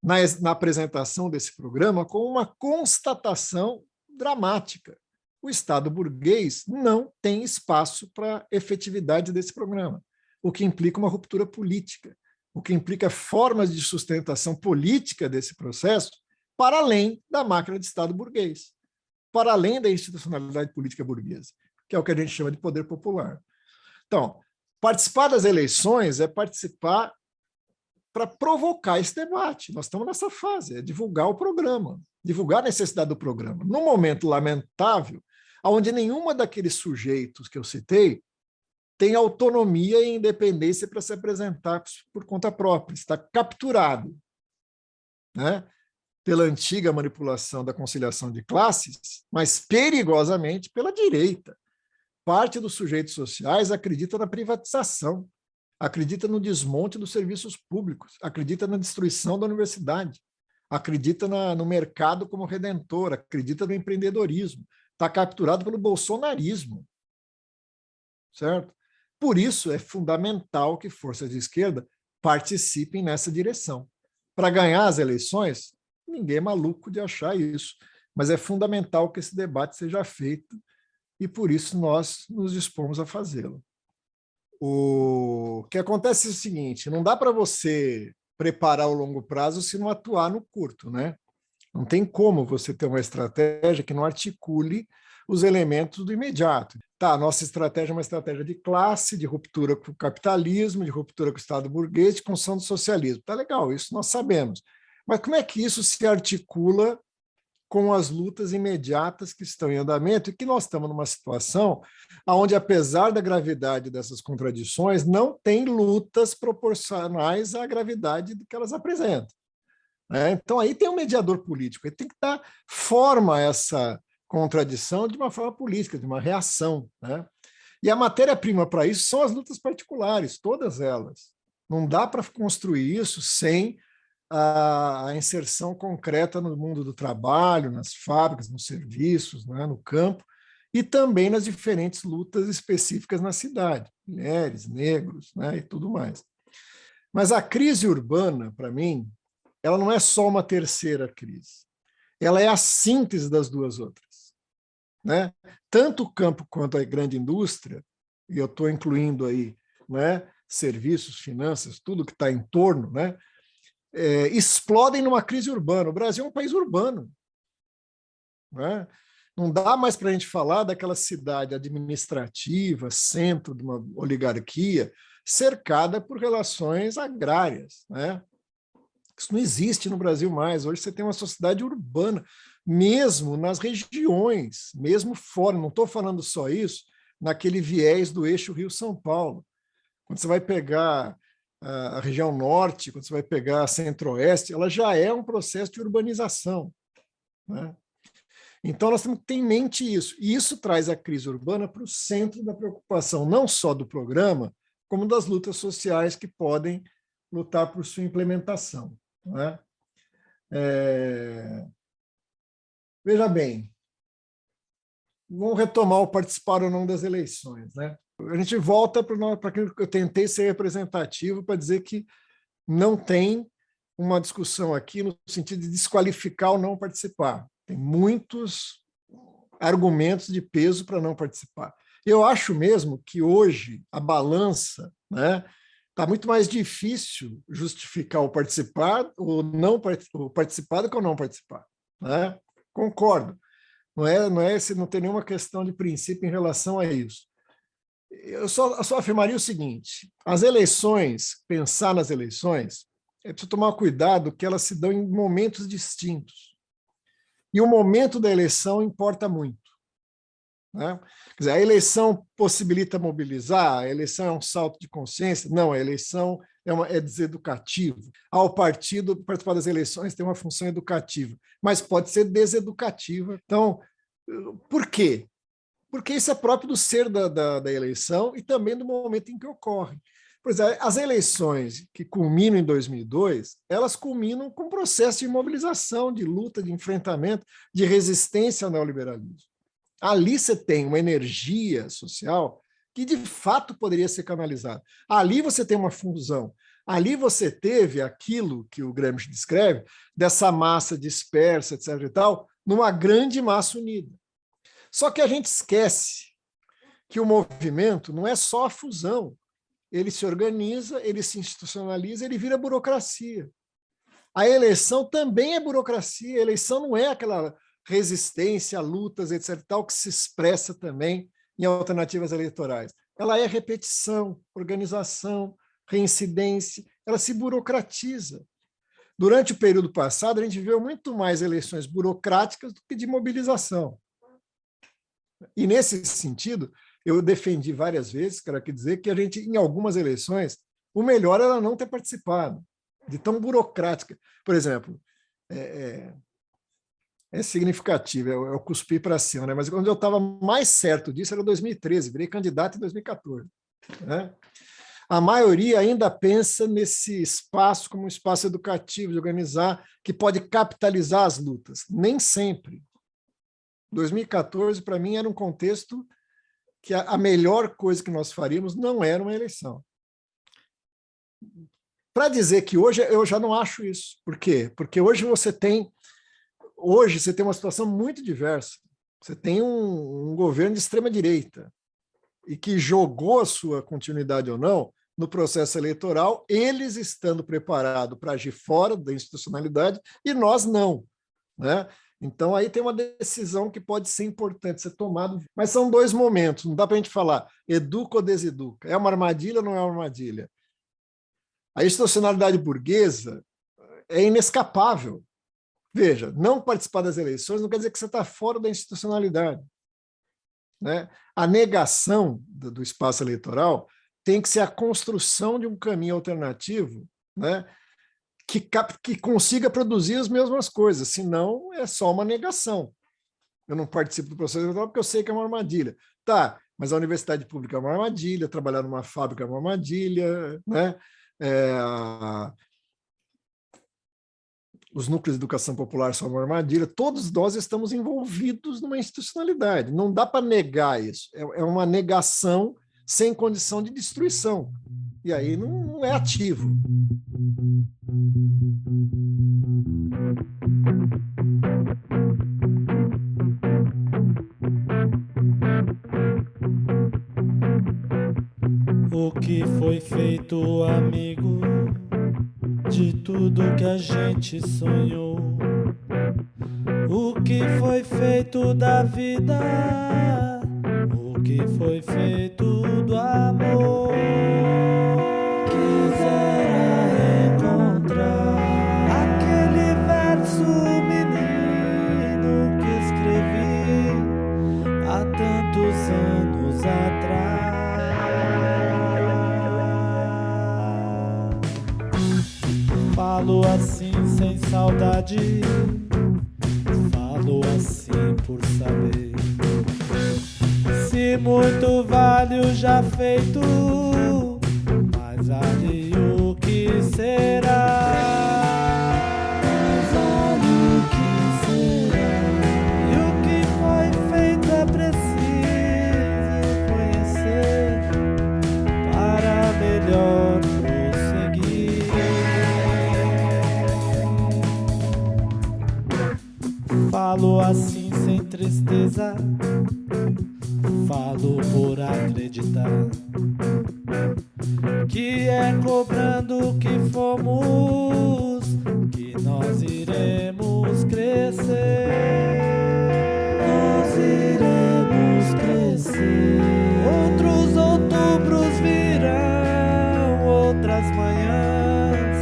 na apresentação desse programa, como uma constatação dramática. O Estado burguês não tem espaço para a efetividade desse programa, o que implica uma ruptura política, o que implica formas de sustentação política desse processo para além da máquina de Estado burguês, para além da institucionalidade política burguesa, que é o que a gente chama de poder popular. Então, participar das eleições é participar para provocar esse debate. Nós estamos nessa fase, é divulgar o programa, divulgar a necessidade do programa. Num momento lamentável, onde nenhuma daqueles sujeitos que eu citei tem autonomia e independência para se apresentar por conta própria, está capturado, né, pela antiga manipulação da conciliação de classes, mas perigosamente pela direita. Parte dos sujeitos sociais acredita na privatização, acredita no desmonte dos serviços públicos, acredita na destruição da universidade, acredita no mercado como redentor, acredita no empreendedorismo, está capturado pelo bolsonarismo, certo? Por isso é fundamental que forças de esquerda participem nessa direção. Para ganhar as eleições, ninguém é maluco de achar isso, mas é fundamental que esse debate seja feito e por isso nós nos dispomos a fazê-lo. O que acontece é o seguinte, não dá para você preparar o longo prazo se não atuar no curto, né? Não tem como você ter uma estratégia que não articule os elementos do imediato. Tá, a nossa estratégia é uma estratégia de classe, de ruptura com o capitalismo, de ruptura com o Estado burguês, de construção do socialismo. Tá legal, isso nós sabemos. Mas como é que isso se articula com as lutas imediatas que estão em andamento e que nós estamos numa situação onde, apesar da gravidade dessas contradições, não tem lutas proporcionais à gravidade que elas apresentam. Então, aí tem um mediador político, ele tem que dar forma a essa contradição de uma forma política, de uma reação. Né? E a matéria-prima para isso são as lutas particulares, todas elas. Não dá para construir isso sem a inserção concreta no mundo do trabalho, nas fábricas, nos serviços, né, no campo, e também nas diferentes lutas específicas na cidade, mulheres, negros, né, e tudo mais. Mas a crise urbana, para mim, ela não é só uma terceira crise. Ela é a síntese das duas outras, né? Tanto o campo quanto a grande indústria, e eu estou incluindo aí, né, serviços, finanças, tudo que está em torno, né, explodem numa crise urbana. O Brasil é um país urbano, né? Não dá mais para a gente falar daquela cidade administrativa, centro de uma oligarquia, cercada por relações agrárias, né? Isso não existe no Brasil mais. Hoje você tem uma sociedade urbana, mesmo nas regiões, mesmo fora. Não estou falando só isso naquele viés do eixo Rio-São Paulo. Quando você vai pegar a região norte, quando você vai pegar a centro-oeste, ela já é um processo de urbanização, né? Então, nós temos que ter em mente isso. E isso traz a crise urbana para o centro da preocupação, não só do programa, como das lutas sociais que podem lutar por sua implementação, né? Veja bem, vamos retomar o participar ou não das eleições, né? A gente volta para aquilo que eu tentei ser representativo para dizer que não tem uma discussão aqui no sentido de desqualificar ou não participar. Tem muitos argumentos de peso para não participar. Eu acho mesmo que hoje a balança, né, está muito mais difícil justificar o participar ou não o participar do que o não participar, né? Concordo. Não tem nenhuma questão de princípio em relação a isso. Eu só afirmaria o seguinte: as eleições, pensar nas eleições, é preciso tomar cuidado que elas se dão em momentos distintos. E o momento da eleição importa muito, né? Quer dizer, a eleição possibilita mobilizar, a eleição é um salto de consciência? Não, a eleição é deseducativo. O partido participar das eleições tem uma função educativa, mas pode ser deseducativa. Então, por quê? Porque isso é próprio do ser da eleição e também do momento em que ocorre. Por exemplo, as eleições que culminam em 2002, elas culminam com um processo de mobilização, de luta, de enfrentamento, de resistência ao neoliberalismo. Ali você tem uma energia social que, de fato, poderia ser canalizada. Ali você tem uma fusão. Ali você teve aquilo que o Gramsci descreve, dessa massa dispersa, etc. e tal, numa grande massa unida. Só que a gente esquece que o movimento não é só a fusão. Ele se organiza, ele se institucionaliza, ele vira burocracia. A eleição também é burocracia. A eleição não é aquela resistência, lutas, etc., tal, que se expressa também em alternativas eleitorais. Ela é repetição, organização, reincidência, ela se burocratiza. Durante o período passado, a gente viu muito mais eleições burocráticas do que de mobilização. E, nesse sentido, eu defendi várias vezes, quero aqui dizer, que a gente, em algumas eleições, o melhor era não ter participado, de tão burocrática. Por exemplo, é significativo, eu cuspi para cima, né? Mas quando eu estava mais certo disso era 2013, virei candidato em 2014. Né? A maioria ainda pensa nesse espaço como um espaço educativo, de organizar, que pode capitalizar as lutas. Nem sempre. 2014, para mim, era um contexto que a melhor coisa que nós faríamos não era uma eleição. Para dizer que hoje eu já não acho isso. Por quê? Porque hoje você tem uma situação muito diversa. Você tem um governo de extrema-direita e que jogou a sua continuidade ou não no processo eleitoral, eles estando preparados para agir fora da institucionalidade e nós não, né? Então, aí tem uma decisão que pode ser importante ser tomada, mas são dois momentos, não dá para a gente falar educa ou deseduca. É uma armadilha ou não é uma armadilha? A institucionalidade burguesa é inescapável. Veja, não participar das eleições não quer dizer que você está fora da institucionalidade, né? A negação do espaço eleitoral tem que ser a construção de um caminho alternativo, né? Que consiga produzir as mesmas coisas, senão é só uma negação. Eu não participo do processo eleitoral porque eu sei que é uma armadilha. Tá, mas a universidade pública é uma armadilha, trabalhar numa fábrica é uma armadilha, né? Os núcleos de educação popular são uma armadilha. Todos nós estamos envolvidos numa institucionalidade. Não dá para negar isso. É uma negação sem condição de destruição. E aí não é ativo. O que foi feito, amigo, de tudo que a gente sonhou? O que foi feito da vida? O que foi feito do amor? Quisera encontrar aquele verso, menino, que escrevi há tantos anos atrás. Falo assim sem saudade, falo assim por saber. Se muito vale o já feito, mas vale o que será. Mas vale o que será. E o que foi feito é preciso conhecer para melhor prosseguir. Falo assim sem tristeza, falo por acreditar que é cobrando que fomos que nós iremos crescer. Nós iremos crescer. Outros outubros virão, outras manhãs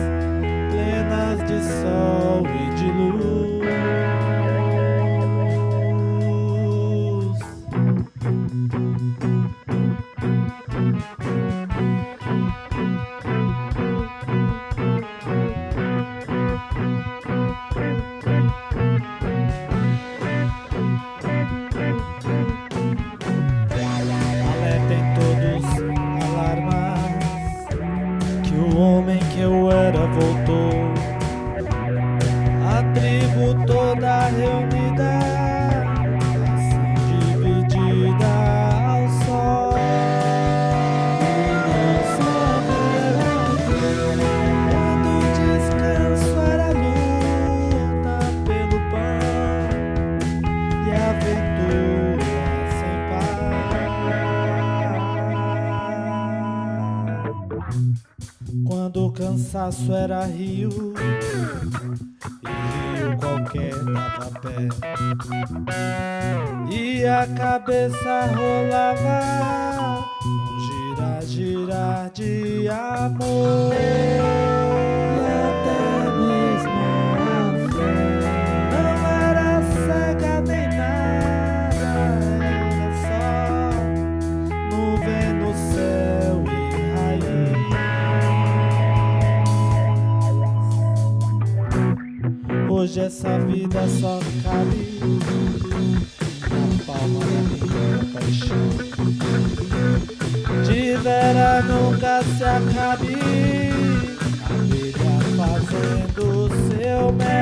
plenas de sol e de luz. Alertem todos, alarmas, que o homem que eu era voltou. A tribo toda reunida, assim dividida ao sol. Quando o descanso era luta pelo pão e a aventura sem par. Quando o cansaço era rio e rio qualquer dava pé, e a cabeça rolava um girar, girar de amor. E até mesmo a fé não era cega nem nada, era só nuvem no céu e raiz. Hoje essa vida só cabe na palma da minha paixão. De vera nunca se acabe, a vida fazendo seu mel.